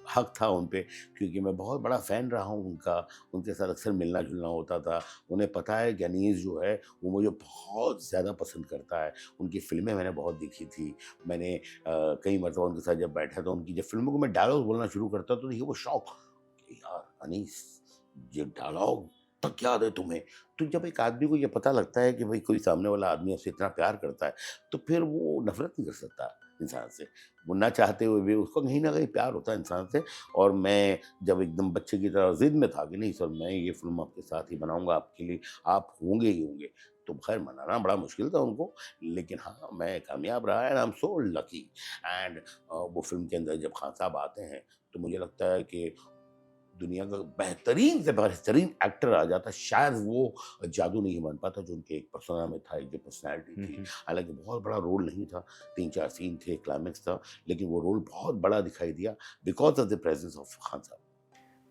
हक था उन पे क्योंकि मैं बहुत बड़ा फ़ैन रहा हूँ उनका, उनके साथ अक्सर मिलना-जुलना होता था। उन्हें पता है कि अनीस जो है वो मुझे बहुत ज़्यादा पसंद करता है। उनकी फ़िल्में मैंने बहुत देखी थी। मैंने कई मर्तबा उनके साथ जब बैठा था उनकी जब फ़िल्मों को मैं डायलॉग बोलना शुरू करता तो देखिए वो शॉक कि यार अनीस ये डायलॉग तक याद है तुम्हें? तो जब एक आदमी को ये पता लगता है कि भाई कोई सामने वाला आदमी उससे इतना प्यार करता है, तो फिर वो नफ़रत नहीं कर सकता इंसान से। वो ना चाहते हुए भी उसको कहीं न कहीं प्यार होता है इंसान से और मैं जब एकदम बच्चे की तरह ज़िद में था कि नहीं सर मैं ये फ़िल्म आपके साथ ही बनाऊँगा, आपके लिए आप होंगे ही होंगे। तो ख़ैर मनाना बड़ा मुश्किल था उनको, लेकिन हाँ, मैं कामयाब रहा and I am so lucky and वो फ़िल्म के अंदर जब खान साहब आते हैं, तो मुझे लगता है कि दुनिया का बेहतरीन से बेहतरीन एक्टर आ जाता, शायद वो जादू नहीं बन पाता जो उनके एक पर्सोना में था, एक जो पर्सनैलिटी हुँ, थी। हुँ। हालाँकि बहुत बड़ा रोल नहीं था, 3-4 सीन थे, क्लाइमेक्स था, लेकिन वो रोल बहुत बड़ा दिखाई दिया because of the presence of Khan साहब।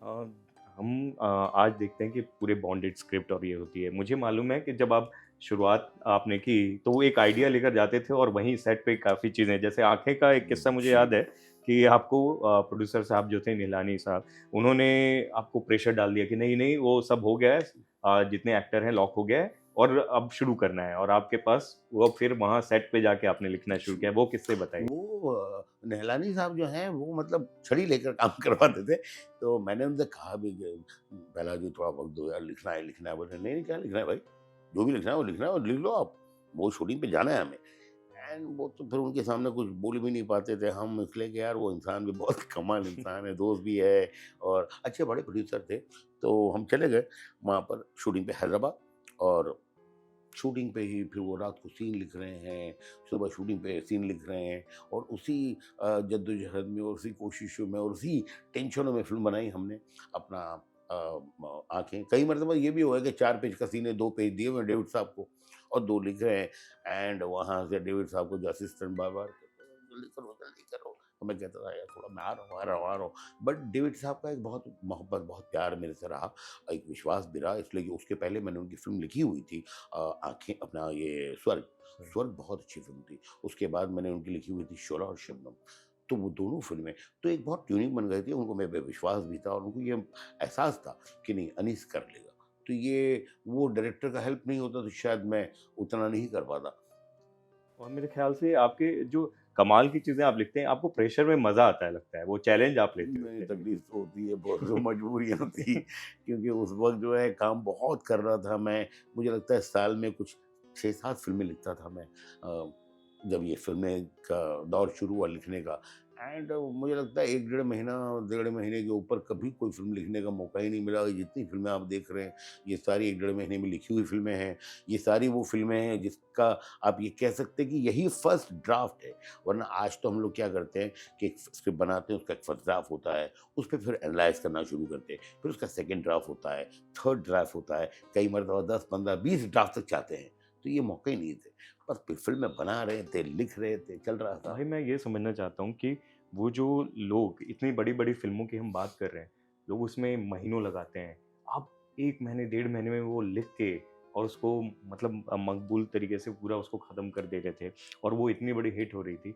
अ, हम आज देखते हैं कि पूरे बॉन्डेड स्क्रिप्ट और ये होती है। मुझे मालूम है कि जब आप शुरुआत आपने की, तो वो एक आइडिया लेकर जाते थे और वहीं सेट पे काफ़ी चीज़ें जैसे आँखें का एक किस्सा मुझे जी। याद है कि आपको प्रोड्यूसर साहब जो थे निलानी साहब, उन्होंने आपको प्रेशर डाल दिया कि नहीं, नहीं वो सब हो गया है जितने एक्टर हैं लॉक हो गया है और अब शुरू करना है और आपके पास वो फिर वहाँ सेट पे जाके आपने लिखना शुरू जी। किया। वो किस्से बताइए? वो नहलानी साहब जो हैं वो मतलब छड़ी लेकर काम करवाते थे। तो मैंने उनसे कहा भी कि पहला जी थोड़ा वक़्त दो यार लिखना है। बोले नहीं, नहीं क्या लिखना है भाई? जो भी लिखना है वो लिखना है और लिख लो आप। वो शूटिंग पे जाना है हमें। एंड वो तो फिर उनके सामने कुछ बोल भी नहीं पाते थे। हम इसलिए कि यार वो इंसान भी बहुत कमाल इंसान है, दोस्त भी है और अच्छे बड़े प्रोड्यूसर थे। तो हम चले गए वहाँ पर शूटिंग पे हैदराबाद और शूटिंग पे ही फिर वो रात को सीन लिख रहे हैं, सुबह शूटिंग पे सीन लिख रहे हैं और उसी जद्दोजहद में और उसी कोशिशों में और उसी टेंशनों में फ़िल्म बनाई हमने। अपना अ, म आँखें कई मर्तबा ये भी हुआ है कि 4 पेज का सीन है, 2 पेज दिए हुए हैं डेविड साहब को और 2 लिख रहे हैं एंड वहाँ से डेविड साहब को जो असिस्टेंट बार-बार कहते हैं, "जल्दी करो, जल्दी करो।" तो मैं कहता था, "यार थोड़ा मैं आ रहा हूँ, आ रहा हूँ, आ रहा हूँ।" बट डेविड साहब का एक बहुत मोहब्बत, बहुत प्यार मेरे से रहा, एक विश्वास भी रहा इसलिए कि उसके पहले मैंने उनकी फ़िल्म लिखी हुई थी आँखें अपना ये स्वर्ग, स्वर्ग बहुत अच्छी फ़िल्म थी। उसके बाद मैंने उनकी लिखी हुई थी शोला और शबनम। तो वो दोनों फ़िल्में तो एक बहुत ट्यूनिंग बन गई थी, उनको मेरे पे विश्वास भी था और उनको ये एहसास था कि नहीं अनीस कर लेगा। तो ये वो डायरेक्टर का हेल्प नहीं होता तो शायद मैं उतना नहीं कर पाता। और मेरे ख़्याल से आपके जो कमाल की चीज़ें आप लिखते हैं, आपको प्रेशर में मज़ा आता है लगता है, वो चैलेंज आप लेते नहीं, होते हैं। तकलीफ तो होती है बहुत, जो मजबूरियाँ थी क्योंकि उस वक़्त जो है काम बहुत कर रहा था मैं। मुझे लगता है साल में कुछ 6-7 फ़िल्में लिखता था मैं, जब ये फ़िल्में का दौर शुरू हुआ लिखने का। एंड मुझे लगता है 1 डेढ़ महीने के ऊपर कभी कोई फ़िल्म लिखने का मौका ही नहीं मिला। ये जितनी फ़िल्में आप देख रहे हैं, ये सारी 1 डेढ़ महीने में लिखी हुई फ़िल्में हैं। ये सारी वो फ़िल्में हैं जिसका आप ये कह सकते हैं कि यही फर्स्ट ड्राफ्ट है। वरना आज तो हम लोग क्या करते हैं कि एक स्क्रिप्ट बनाते हैं, उसका एक फर्स्ट ड्राफ्ट होता है, उस पे फिर एनालाइज़ करना शुरू करते हैं, फिर उसका सेकंड ड्राफ्ट होता है, थर्ड ड्राफ्ट होता है, कई मर्तबा 10, 15, 20 ड्राफ्ट तक जाते हैं। तो ये मौके ही नहीं थे। बस फिर फ़िल्में बना रहे थे, लिख रहे थे, चल रहा था। भाई मैं ये समझना चाहता हूँ कि वो जो लोग इतनी बड़ी-बड़ी फ़िल्मों की हम बात कर रहे हैं, लोग उसमें महीनों लगाते हैं। आप 1 महीने, डेढ़ महीने में वो लिख के और उसको मतलब मकबूल तरीके से पूरा उसको ख़त्म कर दे रहे थे और वो इतनी बड़ी हिट हो रही थी।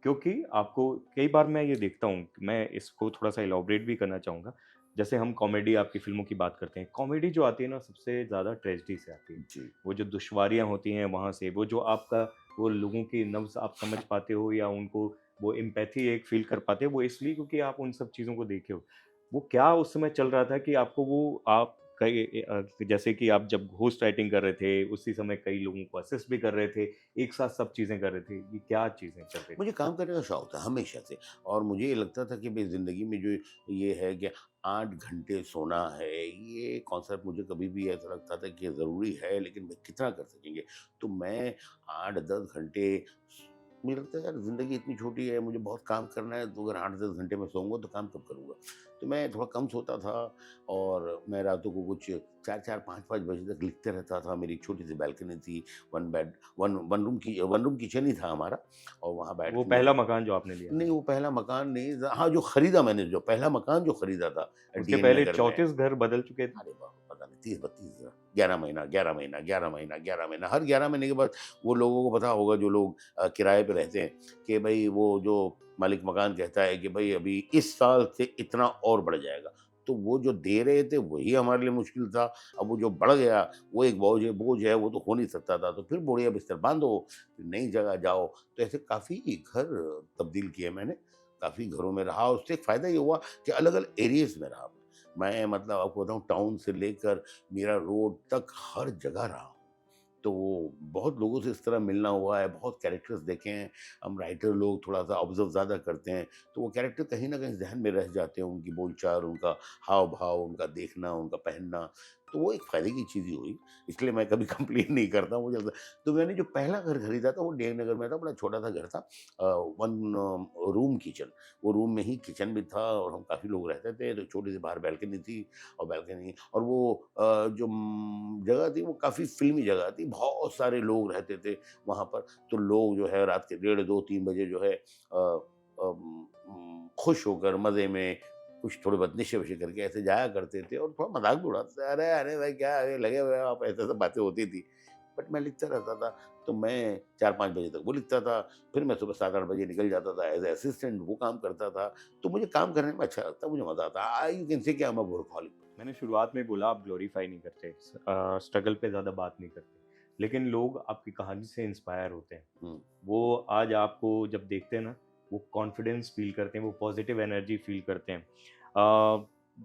क्योंकि आपको कई बार मैं ये देखता हूँ, मैं इसको थोड़ा-सा इलैबोरेट भी करना चाहूँगा। जैसे हम कॉमेडी आपकी फ़िल्मों की बात करते हैं, कॉमेडी जो आती है ना सबसे ज़्यादा ट्रेजेडी से आती है। जी। वो जो दुश्वारियाँ होती हैं वहाँ से, वो जो आपका वो लोगों की नब्ज़ आप समझ पाते हो या उनको वो एम्पैथी एक फ़ील कर पाते हो, वो इसलिए क्योंकि आप उन सब चीज़ों को देखे हो। वो क्या उस समय चल रहा था कि आपको वो आप जैसे कि आप जब घोस्ट राइटिंग कर रहे थे, उसी समय कई लोगों को असिस्ट भी कर रहे थे, एक साथ सब चीज़ें कर रहे थे। ये क्या चीज़ें चल रही मुझे थी? काम करने का शौक था हमेशा से, और मुझे ये लगता था कि भाई ज़िंदगी में जो ये है कि 8 घंटे सोना है, ये कॉन्सेप्ट मुझे कभी भी ऐसा लगता था कि ज़रूरी है, लेकिन भाई कितना कर सकेंगे? तो मैं 8-10 घंटे, मुझे लगता है यार ज़िंदगी इतनी छोटी है, मुझे बहुत काम करना है, तो अगर 8-10 घंटे मैं सोऊँगा तो काम कब करूँगा? तो मैं थोड़ा कम सोता था, और मैं रातों को कुछ 4-4 5-5 बजे तक लिखते रहता था। मेरी एक छोटी-सी बालकनी थी, 1 बेड 1 1 रूम किचन ही था हमारा, और वहाँ बैठ वो के मैं पहला लिख, मकान जो आपने लिया नहीं था। वो पहला मकान नहीं था। हाँ, जो खरीदा मैंने, जो पहला मकान जो खरीदा था उसके डीएन पहले नगर में। 34 घर बदल चुके थे। अरे बाप! पता नहीं 30-32, 11 महीना, 11 महीना, 11 महीना, 11 महीना, हर 11 महीने के बाद वो लोगों को पता होगा जो लोग किराए पे रहते हैं, कि भई वो जो मालिक मकान कहता है कि भई अभी इस साल से इतना और बढ़ जाएगा। तो वो जो दे रहे थे वही हमारे लिए मुश्किल था। अब वो जो बढ़ गया, वो एक बोझ है, वो तो हो नहीं सकता था। तो फिर बोरिया बिस्तर बाँधो, फिर नई जगह जाओ। तो ऐसे काफ़ी घर तब्दील किए मैंने, काफ़ी घरों में रहा, और उससे एक फ़ायदा ये हुआ कि अलग-अलग एरियाज़ में रहा। मैं मतलब आपको बताऊँ, टाउन से लेकर मीरा रोड तक हर जगह रहा हूँ। तो वो बहुत लोगों से इस तरह मिलना हुआ है, बहुत कैरेक्टर्स देखे हैं। हम राइटर लोग थोड़ा-सा ऑब्ज़र्व ज़्यादा करते हैं, तो वो कैरेक्टर कहीं न कहीं ज़हन में रह जाते हैं, उनकी बोलचाल, उनका हाव-भाव, उनका देखना, उनका पहनना। तो वो एक फ़ायदे की चीज़ ही हुई, इसलिए मैं कभी कंप्लेन नहीं करता। मुझे लगता, तो मैंने जो पहला घर खरीदा था वो डीएन नगर में था, बड़ा छोटा-सा घर था। 1 रूम किचन, वो रूम में ही किचन भी था, और हम काफ़ी लोग रहते थे, तो छोटी-सी बाहर बालकनी थी, और बालकनी, और वो जो जगह थी वो काफ़ी फ़िल्मी जगह थी, बहुत सारे लोग रहते थे वहाँ पर। तो लोग जो है रात के डेढ़ 2, 3 बजे जो है खुश होकर मज़े में कुछ थोड़े बहुत नशे-वशे करके ऐसे जाया करते थे, और थोड़ा मज़ाक भी उड़ाते थे, "अरे! अरे भाई क्या है, लगे हुए हो आप?" ऐसे-ऐसे बातें होती थी। बट मैं लिखता रहता था, तो मैं 4-5 बजे तक वो लिखता था, फिर मैं सुबह 7-8 बजे निकल जाता था, एज़ अ असिस्टेंट वो काम करता था। तो मुझे काम करने में अच्छा लगता, मुझे मज़ा आता। यू कैन से कि आई एम अ वर्कहॉलिक। मैंने शुरुआत में बोला आप ग्लोरीफाई नहीं करते, स्ट्रगल पे ज़्यादा बात नहीं करते। लेकिन लोग आपकी कहानी से इंस्पायर होते हैं। हुँ, वो आज आपको जब देखते हैं ना, वो कॉन्फिडेंस फ़ील करते हैं, वो पॉज़िटिव एनर्जी फ़ील करते हैं।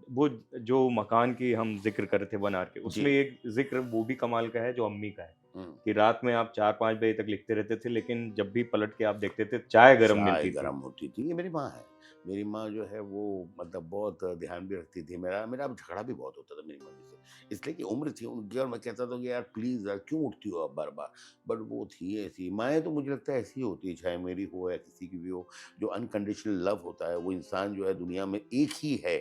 वो जो मकान की हम ज़िक्र कर रहे थे 1 आवर के, जी। उसमें एक ज़िक्र वो भी कमाल का है जो अम्मी का है, हुँ। कि रात में आप 4-5 बजे तक लिखते रहते थे, लेकिन जब भी पलट के आप देखते थे, चाय गरम चाय मिलती थी। गरम होती थी, ये मेरी माँ है। मेरी माँ जो है वो मतलब बहुत ध्यान भी रखती थी मेरा, मेरा अब झगड़ा भी बहुत होता था मेरी मम्मी से। इसलिए कि उम्र थी उनकी, और मैं कहता था कि यार प्लीज़ यार क्यों उठती हो आप बार-बार? बट वो थी ऐसी, माएँ तो मुझे लगता है ऐसी ही होती है, चाहे मेरी हो या किसी की भी हो। जो अनकंडीशनल लव होता है, वो इंसान जो है दुनिया में एक ही है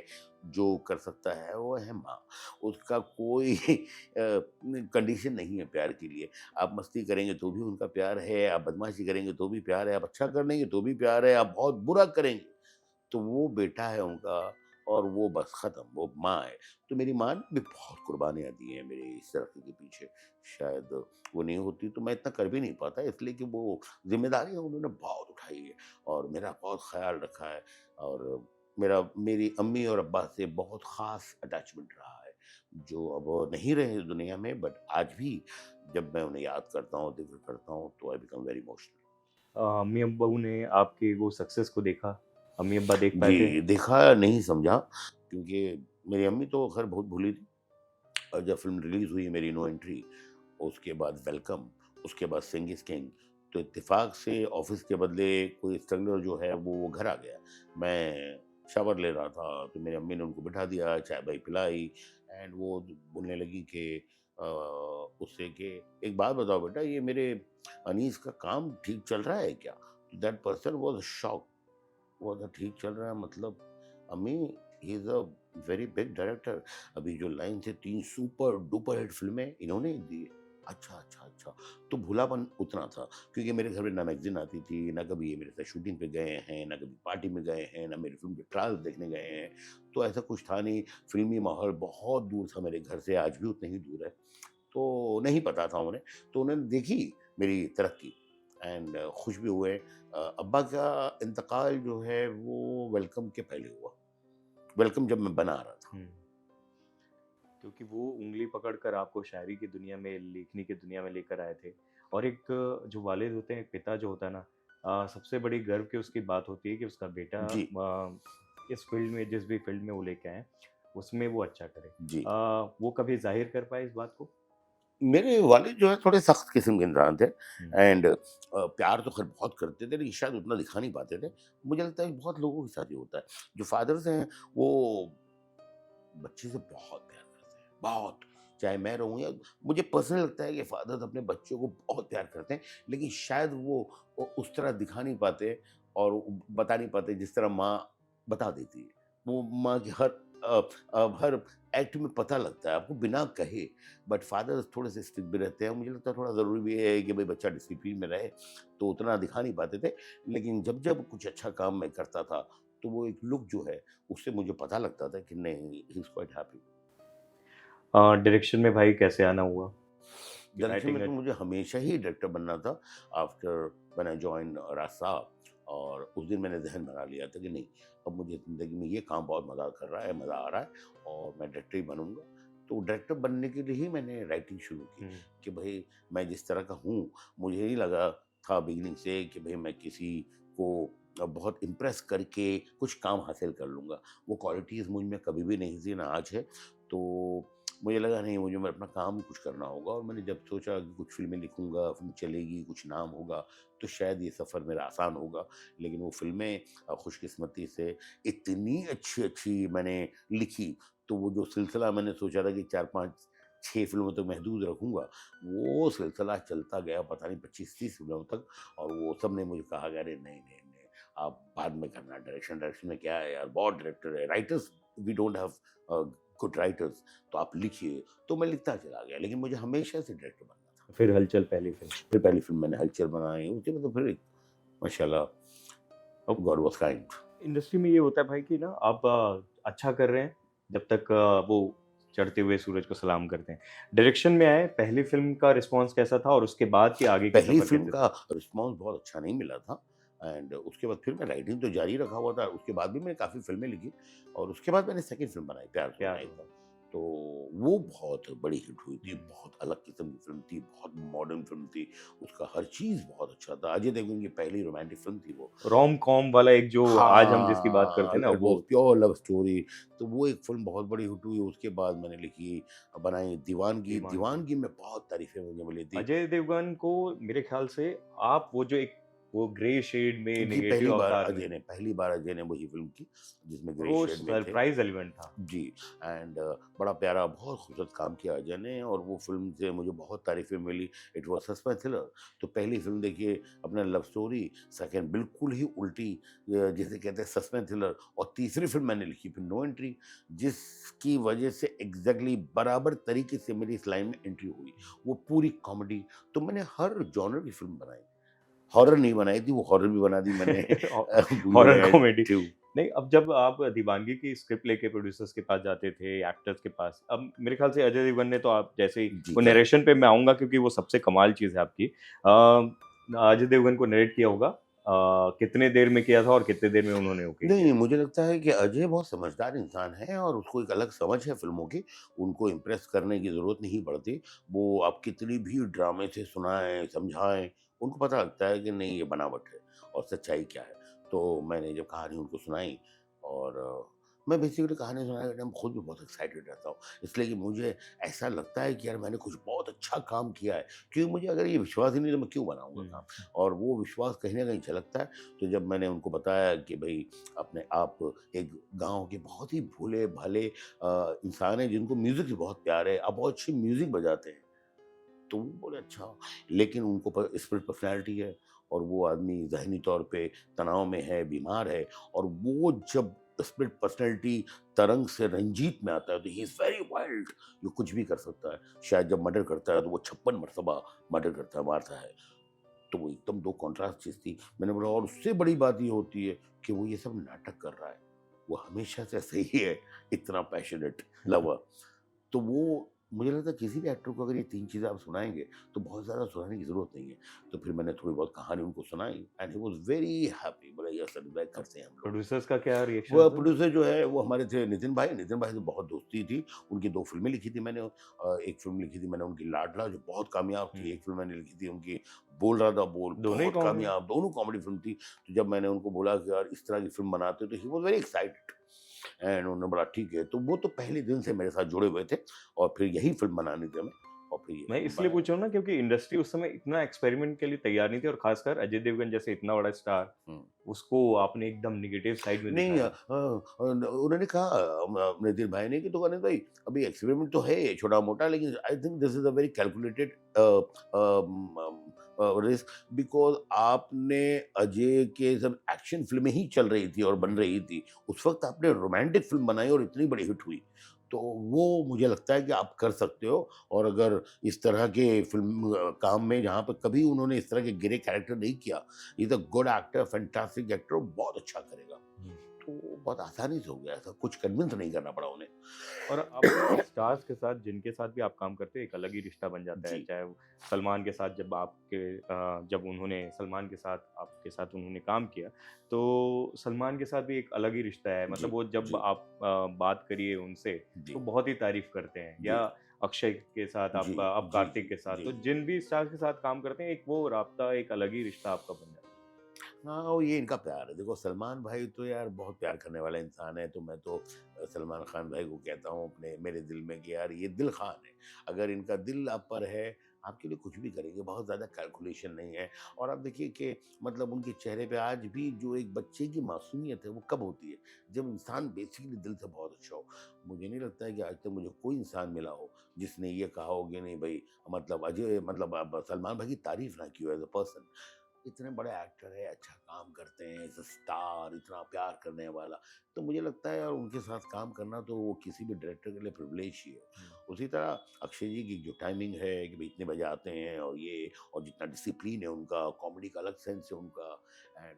जो कर सकता है, वो है माँ। उसका कोई कंडीशन नहीं है प्यार के लिए। आप मस्ती करेंगे तो भी उनका प्यार है, आप बदमाशी करेंगे तो भी प्यार है, आप अच्छा कर लेंगे तो भी प्यार है, आप बहुत बुरा करेंगे तो वो बेटा है उनका, और वो बस खत्म, वो माँ है। तो मेरी माँ ने भी बहुत कुर्बानियाँ दी हैं मेरे इस तरक्की के पीछे। शायद वो नहीं होती तो मैं इतना कर भी नहीं पाता, इसलिए कि वो ज़िम्मेदारियाँ उन्होंने बहुत उठाई है, और मेरा बहुत ख़्याल रखा है, और मेरी अम्मी और अब्बा से बहुत ख़ास अटैचमेंट रहा है, जो अब नहीं रहे इस दुनिया में, बट आज भी जब मैं उन्हें याद करता हूँ, ज़िक्र करता हूँ, तो आई बिकम वेरी इमोशनल। अम्मी अब्बू ने आपके वो सक्सेस को देखा? अम्मी अब्बा देख पाए थे? जी, देखा नहीं समझा, क्योंकि मेरी अम्मी तो खैर बहुत भोली थी। और जब फ़िल्म रिलीज़ हुई मेरी नो एंट्री, उसके बाद वेलकम, उसके बाद सिंह इज़ किंग, तो इत्तेफ़ाक से ऑफ़िस के बदले कोई स्ट्रगलर जो है वो घर आ गया। मैं शावर ले रहा था, तो मेरी अम्मी ने उनको बिठा दिया, चाय-वाय पिलाई एंड वो बोलने लगी कि अ, उससे कि एक बात बताओ बेटा, ये मेरे अनीस का काम ठीक चल रहा है क्या? That person was shocked. वो तो ठीक चल रहा है मतलब, अम्मी, he is a very big director. अभी जो लाइन से 3 सुपर डुपर हिट फ़िल्में इन्होंने दी है। अच्छा, अच्छा, अच्छा। तो भूलापन उतना था, क्योंकि मेरे घर में ना मैगज़ीन आती थी, ना कभी ये मेरे साथ शूटिंग पे गए हैं, ना कभी पार्टी में गए हैं, ना मेरी फ़िल्म के ट्रायल्स देखने गए हैं। तो ऐसा कुछ था नहीं, फ़िल्मी माहौल बहुत दूर था मेरे घर से, आज भी उतना ही दूर है। तो नहीं पता था उन्हें, तो उन्होंने देखी मेरी तरक्की एंड खुश भी हुए। अब्बा का इंतकाल जो है वो वेलकम के पहले हुआ, वेलकम जब मैं बना रहा था। हुँ। क्योंकि वो उँगली पकड़कर आपको शायरी की दुनिया में, लेखनी की दुनिया में लेकर आए थे। और एक जो वालिद होते हैं, एक पिता जो होता है ना, सबसे बड़ी गर्व की उसकी बात होती है कि उसका बेटा जी, इस फ़ील्ड में, जिस भी फ़ील्ड में वो लेके आएँ, उसमें वो अच्छा करे। जी। वो कभी ज़ाहिर कर पाए इस बात को? मेरे वालिद जो है थोड़े सख्त किस्म के इंसान थे हुँ, एंड प्यार तो खैर बहुत करते थे, लेकिन शायद उतना दिखा नहीं पाते थे। मुझे लगता है कि बहुत लोगों के साथ ये होता है। जो फादर्स हैं वो बच्चे से बहुत प्यार करते हैं, बहुत। चाहे मैं रहूँ या मुझे पर्सनली लगता है कि फादर्स अपने बच्चों को बहुत प्यार करते हैं, लेकिन शायद वो उस तरह दिखा नहीं पाते और बता नहीं पाते जिस तरह माँ बता देती है। वो माँ की हर एक्ट में पता लगता है आपको बिना कहे। बट फादर्स थोड़े से स्ट्रिक्ट भी रहते हैं, मुझे लगता है थोड़ा ज़रूरी भी है कि भाई बच्चा डिसिप्लिन में रहे, तो उतना दिखा नहीं पाते थे। लेकिन जब कुछ अच्छा काम मैं करता था, तो वो एक लुक जो है उससे मुझे पता लगता था कि नहीं, he is quite happy. Direction में भाई कैसे आना हुआ? कि डायरेक्शन राइटिंग में तो मुझे हमेशा ही डायरेक्टर बनना था आफ्टर व्हेन आई जॉइन राज साहब। और उस दिन मैंने ज़हन बना लिया था कि नहीं, अब मुझे ज़िंदगी में ये काम बहुत मज़ा कर रहा है, मज़ा आ रहा है और मैं डायरेक्टर ही बनूँगा। तो डायरेक्टर बनने के लिए ही मैंने राइटिंग शुरू की हुँ, कि भई मैं जिस तरह का हूँ, मुझे नहीं लगा था बिगिनिंग से कि भई मैं किसी को बहुत इम्प्रेस करके कुछ काम हासिल कर लूँगा। वो क्वालिटीज़ मुझ में कभी भी नहीं थी, ना आज है। तो मुझे लगा नहीं, मुझे मैं अपना काम कुछ करना होगा और मैंने जब सोचा कि कुछ फ़िल्में लिखूँगा, फ़िल्म चलेगी, कुछ नाम होगा, तो शायद ये सफ़र मेरा आसान होगा। लेकिन वो फ़िल्में खुशकिस्मती से इतनी अच्छी-अच्छी मैंने लिखी, तो वो जो सिलसिला मैंने सोचा था कि 4-5 6 फ़िल्मों तक महदूद रखूँगा, वो सिलसिला चलता गया पता नहीं 25-30 फ़िल्मों तक। और वो सब ने मुझे कहा कि अरे नहीं, आप बाद में करना डायरेक्शन, डायरेक्शन में क्या है यार, बहुत डायरेक्टर है, writers we don't have a, good writers, तो आप लिखिए। तो मैं लिखता चला गया, लेकिन मुझे हमेशा से डायरेक्टर बनना था। फिर हलचल पहली फ़िल्म। फिर पहली फ़िल्म मैंने हलचल बनाई, उसके बाद तो फिर माशाल्लाह अब गॉड वाज़ काइंड। इंडस्ट्री में ये होता है भाई कि ना आप अच्छा कर रहे हैं जब तक वो चढ़ते हुए सूरज को सलाम करते हैं। डायरेक्शन में आए, पहली फ़िल्म का रिस्पॉन्स कैसा था और उसके बाद के आगे के पहली सफ़र फ़िल्म कैसे थे? का रिस्पॉन्स बहुत अच्छा नहीं मिला था एंड उसके बाद फिर मैं राइटिंग तो जारी रखा हुआ था, उसके बाद भी मैंने काफ़ी फ़िल्में लिखी और उसके बाद मैंने सेकंड फ़िल्म बनाई, प्यार तो प्यार बनाई। हो गया। तो वो बहुत बड़ी हिट हुई थी, हुँ। बहुत अलग किस्म की फ़िल्म थी, बहुत मॉडर्न फ़िल्म थी, उसका हर चीज़ बहुत अच्छा था। अजय देवगन की पहली रोमांटिक फ़िल्म थी वो। रोम-कॉम वाला एक जो आज हम जिसकी बात करते हाँ, हैं ना इट वो। Was pure love story. तो वो एक फ़िल्म बहुत बड़ी हिट हुई, उसके बाद मैंने लिखी बनाई दीवानगी। दीवानगी। दीवानगी में बहुत तारीफ़ें मुझे मिली थी। अजय देवगन को मेरे ख़्याल से आप वो जो एक वो ग्रे शेड में जी, नेगेटिव अवतार में, पहली बार अजय ने वही फ़िल्म की, जिसमें और ग्रे वो शेड में थे। सरप्राइज़ एलिमेंट था। जी एंड बड़ा प्यारा, बहुत खूबसूरत काम किया अजय ने और वो फ़िल्म से मुझे बहुत तारीफ़ें मिली। It was suspense thriller. तो पहली फ़िल्म देखिए अपना लव स्टोरी, सेकंड बिल्कुल ही उल्टी जिसे कहते हैं सस्पेंस थ्रिलर और तीसरी फ़िल्म मैंने लिखी फिर नो एंट्री, जिसकी वजह से एग्ज़ैक्टली बराबर तरीके से मेरी इस लाइन में एंट्री हुई। वो पूरी कॉमेडी, तो मैंने हर जॉनर की फ़िल्म बनाई। हॉरर नहीं बनाई थी, वो हॉरर भी बना दी मैंने हॉ ब्लू हॉरर हेड कॉमेडी। 2। नहीं, अब जब आप दीवानगी की स्क्रिप्ट लेके प्रोड्यूसर्स के पास जाते थे, एक्टर्स के पास, अब मेरे ख़्याल से अजय देवगन ने तो आप जैसे ही जी, वो करेक्ट। नरेशन पे मैं आऊँगा क्योंकि वो सबसे कमाल चीज़ है आपकी। अजय देवगन को नरेट किया होगा। कितने देर में किया था और कितने देर में उन्होंने ओके किया? नहीं, मुझे लगता है कि अजय बहुत समझदार इंसान है और उसको एक अलग समझ है फ़िल्मों की। उनको इम्प्रेस करने की ज़रूरत नहीं पड़ती। वो आप कितनी भी ड्रामे से सुनाएँ, समझाएँ, उनको पता लगता है कि नहीं ये बनावट है और सच्चाई क्या है। तो मैंने जब कहानी उनको सुनाई और मैं बेसिकली कहानी सुनाने के टाइम खुद भी बहुत एक्साइटेड रहता हूँ, इसलिए कि मुझे ऐसा लगता है कि यार मैंने कुछ बहुत अच्छा काम किया है, क्योंकि मुझे अगर ये विश्वास ही नहीं तो मैं क्यों बनाऊँगा हुँ, काम? और वो विश्वास कहीं न कहीं झलकता है। तो जब मैंने उनको बताया कि भई अपने आप एक गाँव के बहुत ही भोले-भाले इंसान हैं जिनको म्यूज़िक से बहुत प्यार है, आप बहुत अच्छी म्यूज़िक बजाते हैं। तो वो बोले अच्छा, लेकिन उनको स्प्लिट पर्सनैलिटी है और वो आदमी ज़हनी तौर पे तनाव में है, बीमार है और वो जब स्प्लिट पर्सनैलिटी तरंग से रंजीत में आता है तो ही इज़ वेरी वाइल्ड, ये कुछ भी कर सकता है। शायद जब मर्डर करता है तो वो 56 मर्तबा मर्डर करता है, मारता है। तो वो एकदम 2 कॉन्ट्रास्ट चीज़ थी। मैंने बोला और उससे बड़ी बात ये होती है कि वो ये सब नाटक कर रहा है। वो हमेशा से ऐसे ही है, इतना पैशनेट हुँ। लवर। तो वो मुझे लगता है किसी भी एक्टर को अगर ये 3 चीज़ें आप सुनाएँगे, तो बहुत ज़्यादा सुनाने की ज़रूरत नहीं है। तो फिर मैंने थोड़ी बहुत कहानी उनको सुनाई and he was very happy, बोला यस सेलिब्रेट अब करते हैं हम लोग। प्रोड्यूसर्स का क्या रिएक्शन वो था? प्रोड्यूसर जो है वो हमारे थे नितिन भाई से बहुत दोस्ती थी। उनकी 2 फ़िल्में लिखी थी मैंने, एक फ़िल्म लिखी थी मैंने उनकी लाडला जो बहुत कामयाब थी, हुँ, एक फ़िल्म मैंने लिखी थी उनकी बोल रहा था बोल, दोनों ही बहुत कॉमेडी? कामयाब, दोनों कॉमेडी फ़िल्म थी। तो जब मैंने उनको बोला कि यार इस तरह की फ़िल्म बनाते हो तो he was very excited and उन्होंने बोला ठीक है। तो वो तो पहले दिन से मेरे साथ जुड़े हुए थे और फिर यही फ़िल्म बनानी थी हमें और फिर ये मैं फ़िल्म इसलिए बनाई। पूछ रहा हूँ ना क्योंकि इंडस्ट्री उस समय इतना एक्सपेरिमेंट के लिए तैयार नहीं थी और खासकर अजय देवगन जैसे इतना बड़ा स्टार, हुँ। उसको आपने एकदम नेगेटिव साइड में नहीं दिखाया। उन्होंने कहा नितिन भाई ने कि तो अनिल भाई अभी एक्सपेरिमेंट तो है छोटा-मोटा, लेकिन I think this is a very calculated risk, because आपने अजय के जब एक्शन फ़िल्में ही चल रही थी और बन हुँ, रही थी, उस वक़्त आपने रोमांटिक फ़िल्म बनाई और इतनी बड़ी हिट हुई। तो वो मुझे लगता है कि आप कर सकते हो और अगर इस तरह के फ़िल्म काम में जहाँ पे कभी उन्होंने इस तरह के गिरे कैरेक्टर नहीं किया, he is a good actor, fantastic actor, बहुत अच्छा करेगा। हुँ। तो बहुत आसानी से हो गया, ऐसा कुछ कन्विंस नहीं करना पड़ा उन्हें। और अब स्टार्स के साथ जिनके साथ भी आप काम करते हैं, एक अलग ही रिश्ता बन जाता है। जी, चाहे वो सलमान के साथ जब उन्होंने सलमान के साथ आपके साथ उन्होंने काम किया, तो सलमान के साथ भी एक अलग ही रिश्ता है। जी, मतलब वो जब जी, आप बात करिए उनसे, जी, तो बहुत ही तारीफ़ करते हैं। जी, या अक्षय के साथ जी, आपका, अब जी, कार्तिक जी, के साथ, जी, तो जी। जिन भी स्टार्स के साथ काम करते हैं, एक वो राब्ता, एक अलग ही रिश्ता आपका बन जाता है। हाँ, वो ये इनका प्यार है। देखो सलमान भाई तो यार बहुत प्यार करने वाला इंसान है, तो मैं तो सलमान खान भाई को कहता हूँ अपने मेरे दिल में कि यार ये दिल खान है। अगर इनका दिल आप पर है, आपके लिए कुछ भी करेंगे, बहुत ज़्यादा कैलकुलेशन नहीं है। और आप देखिए कि मतलब उनके चेहरे पे आज भी जो एक बच्चे की मासूमियत है, वो कब होती है? जब इंसान बेसिकली दिल से बहुत अच्छा हो। मुझे नहीं लगता है कि आज तक मुझे कोई इंसान मिला हो, जिसने ये कहा हो कि नहीं भई मतलब अजय मतलब अब सलमान भाई की तारीफ़ ना की हो एज़ अ पर्सन। इतने बड़े एक्टर है, अच्छा काम करते हैं, एज़ अ स्टार, इतना प्यार करने वाला। तो मुझे लगता है यार उनके साथ काम करना तो वो किसी भी डायरेक्टर के लिए प्रिविलेज ही है। हुँ। उसी तरह अक्षय जी की जो टाइमिंग है कि भई इतने बजे आते हैं और ये और जितना डिसिप्लिन है उनका, कॉमेडी का अलग सेंस है उनका एंड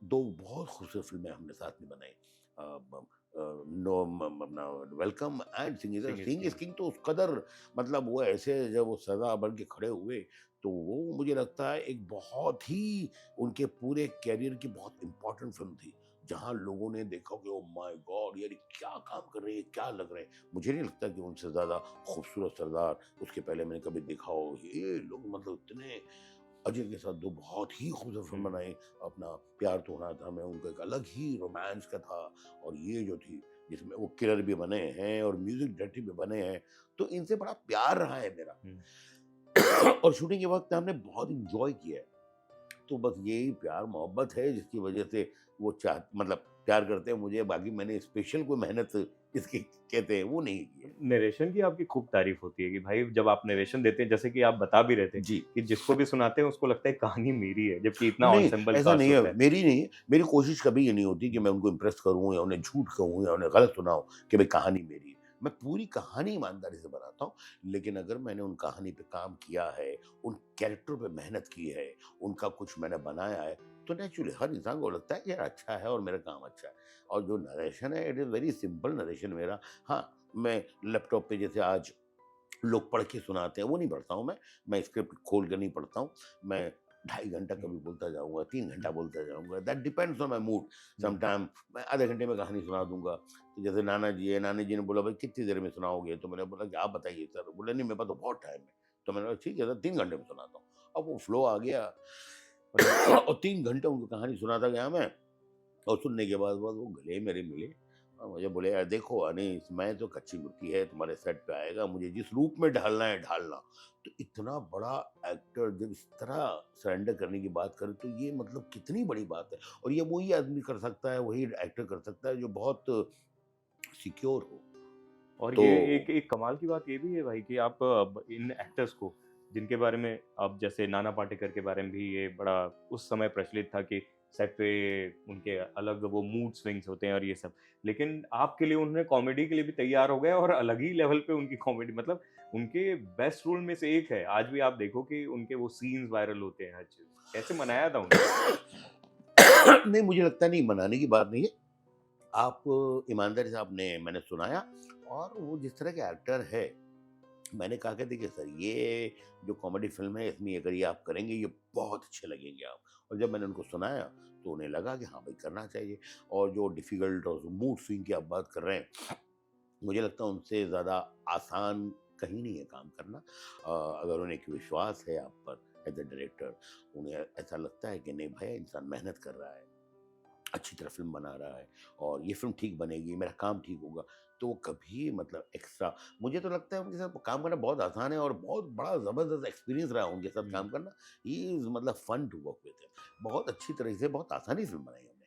2 बहुत खूबसूरत फ़िल्में हमने साथ में बनाई। अ, ब नो म म अपना welcome and Singh is Singh is king. King तो उस कदर मतलब वो ऐसे जब वो सरदार बन के खड़े हुए, तो वो मुझे लगता है एक बहुत ही उनके पूरे करियर की बहुत इम्पोर्टेंट फ़िल्म थी। जहाँ लोगों ने देखा कि ओह माय गॉड! यार ये क्या काम कर रहे हैं, क्या लग रहे हैं। मुझे नहीं लगता कि उनसे ज़्यादा खूबसूरत सरदार उसके पहले मैंने कभी देखा हो। ये लोग मतलब इतने अजय के साथ 2 बहुत ही खूबसूरत फ़िल्म हुँ। बनाई। अपना प्यार तो होना था में उनका एक अलग ही रोमांस का था और ये जो थी जिसमें वो किलर भी बने हैं और म्यूज़िक डायरेक्टर भी बने हैं। तो इनसे बड़ा प्यार रहा है मेरा हुँ। और शूटिंग के वक़्त हमने बहुत एन्जॉय किया है। तो बस यही प्यार मोहब्बत है जिसकी वज़ह से वो चाह मतलब प्यार करते हैं मुझे, बाकी मैंने स्पेशल कोई मेहनत इसकी कहते हैं वो नहीं की है। नरेशन की आपकी खूब तारीफ़ होती है कि भाई जब आप नरेशन देते हैं, जैसे कि आप बता भी रहे थे जी। कि जिसको भी सुनाते हैं उसको लगता है कहानी मेरी है, जबकि इतना नहीं, एन्सेम्बल ऐसा कास्ट नहीं है, होता है। मेरी नहीं है। मेरी कोशिश कभी ये नहीं होती कि हुँ, मैं उनको इम्प्रेस करूँ या उन्हें झूठ कहूँ या उन्हें गलत सुनाऊँ कि भई कहानी मेरी है। मैं पूरी कहानी ईमानदारी से बनाता हूँ, लेकिन अगर मैंने उन कहानी पे काम किया है, उन कैरेक्टरों पे मेहनत की है, उनका कुछ मैंने बनाया है, तो नेचुरली हर इंसान को लगता है कि यार अच्छा है और मेरा काम अच्छा है। और जो नरेशन है, it is very simple narration मेरा। हाँ, मैं लैपटॉप पे जैसे आज लोग पढ़ के सुनाते हैं, वो नहीं पढ़ता हूँ मैं स्क्रिप्ट खोल के नहीं पढ़ता हूँ। मैं ढाई घंटा हुँ, कभी बोलता जाऊँगा, 3 घंटा हुँ, बोलता जाऊँगा, that depends on my mood. Hmm, sometime मैं आधे घंटे में कहानी सुना दूँगा। तो जैसे नाना जी हैं, नानी जी ने बोला, "भाई कितनी देर में सुनाओगे?" तो मैंने बोला कि, "आप बताइए सर।" बोले, "नहीं, मेरे पास तो बहुत टाइम है।" तो मैंने कहा, "ठीक है सर, 3 घंटे में सुनाता हूँ।" अब वो फ्लो आ गया और और 3 घंटे उनको कहानी सुनाता गया मैं। और सुनने के बाद वो गले मेरे मिले और मुझे बोले, यार देखो अनीस, मैं तो कच्ची मुर्गी है, तुम्हारे सेट पे आएगा, मुझे जिस रूप में ढालना है ढालना। तो इतना बड़ा एक्टर जब इस तरह सरेंडर करने की बात करे तो ये मतलब कितनी बड़ी बात है। और ये वही आदमी कर सकता है, वही एक्टर कर सकता है जो बहुत सिक्योर हो। और तो ये एक एक कमाल की बात ये भी है भाई कि आप अब इन एक्टर्स को जिनके बारे में अब जैसे नाना पाटेकर के बारे में भी ये बड़ा उस समय प्रचलित था कि सेट पे उनके अलग वो मूड स्विंग्स होते हैं और ये सब। लेकिन आपके लिए उन्होंने कॉमेडी के लिए भी तैयार हो गए और अलग ही लेवल पे उनकी कॉमेडी मतलब उनके बेस्ट रोल में से एक है। आज भी आप देखो कि उनके वो सीन्स वायरल होते हैं हर चीज़। कैसे मनाया था उन्होंने? नहीं, मुझे लगता नहीं मनाने की बात नहीं है। आप ईमानदारी से आपने मैंने सुनाया और वो जिस तरह के एक्टर है, मैंने कहा कि देखिए सर, ये जो कॉमेडी फ़िल्म है इसमें अगर ये आप करेंगे ये बहुत अच्छे लगेंगे आप। और जब मैंने उनको सुनाया तो उन्हें लगा कि हाँ भाई करना चाहिए। और जो डिफ़िकल्ट और मूड स्विंग की आप बात कर रहे हैं, मुझे लगता है उनसे ज़्यादा आसान कहीं नहीं है काम करना। अगर उन्हें एक विश्वास है आप पर एज़ अ डायरेक्टर, उन्हें ऐसा लगता है कि नहीं भाई इंसान मेहनत कर रहा है, अच्छी तरह फ़िल्म बना रहा है और ये फ़िल्म ठीक बनेगी, मेरा काम ठीक होगा, तो वो कभी मतलब एक्स्ट्रा, मुझे तो लगता है उनके साथ काम करना बहुत आसान है और बहुत बड़ा ज़बरदस्त एक्सपीरियंस रहा उनके साथ हुँ। काम करना। ही इज़ मतलब fun to work with him. बहुत अच्छी तरह से बहुत आसानी से फ़िल्म बनाई है।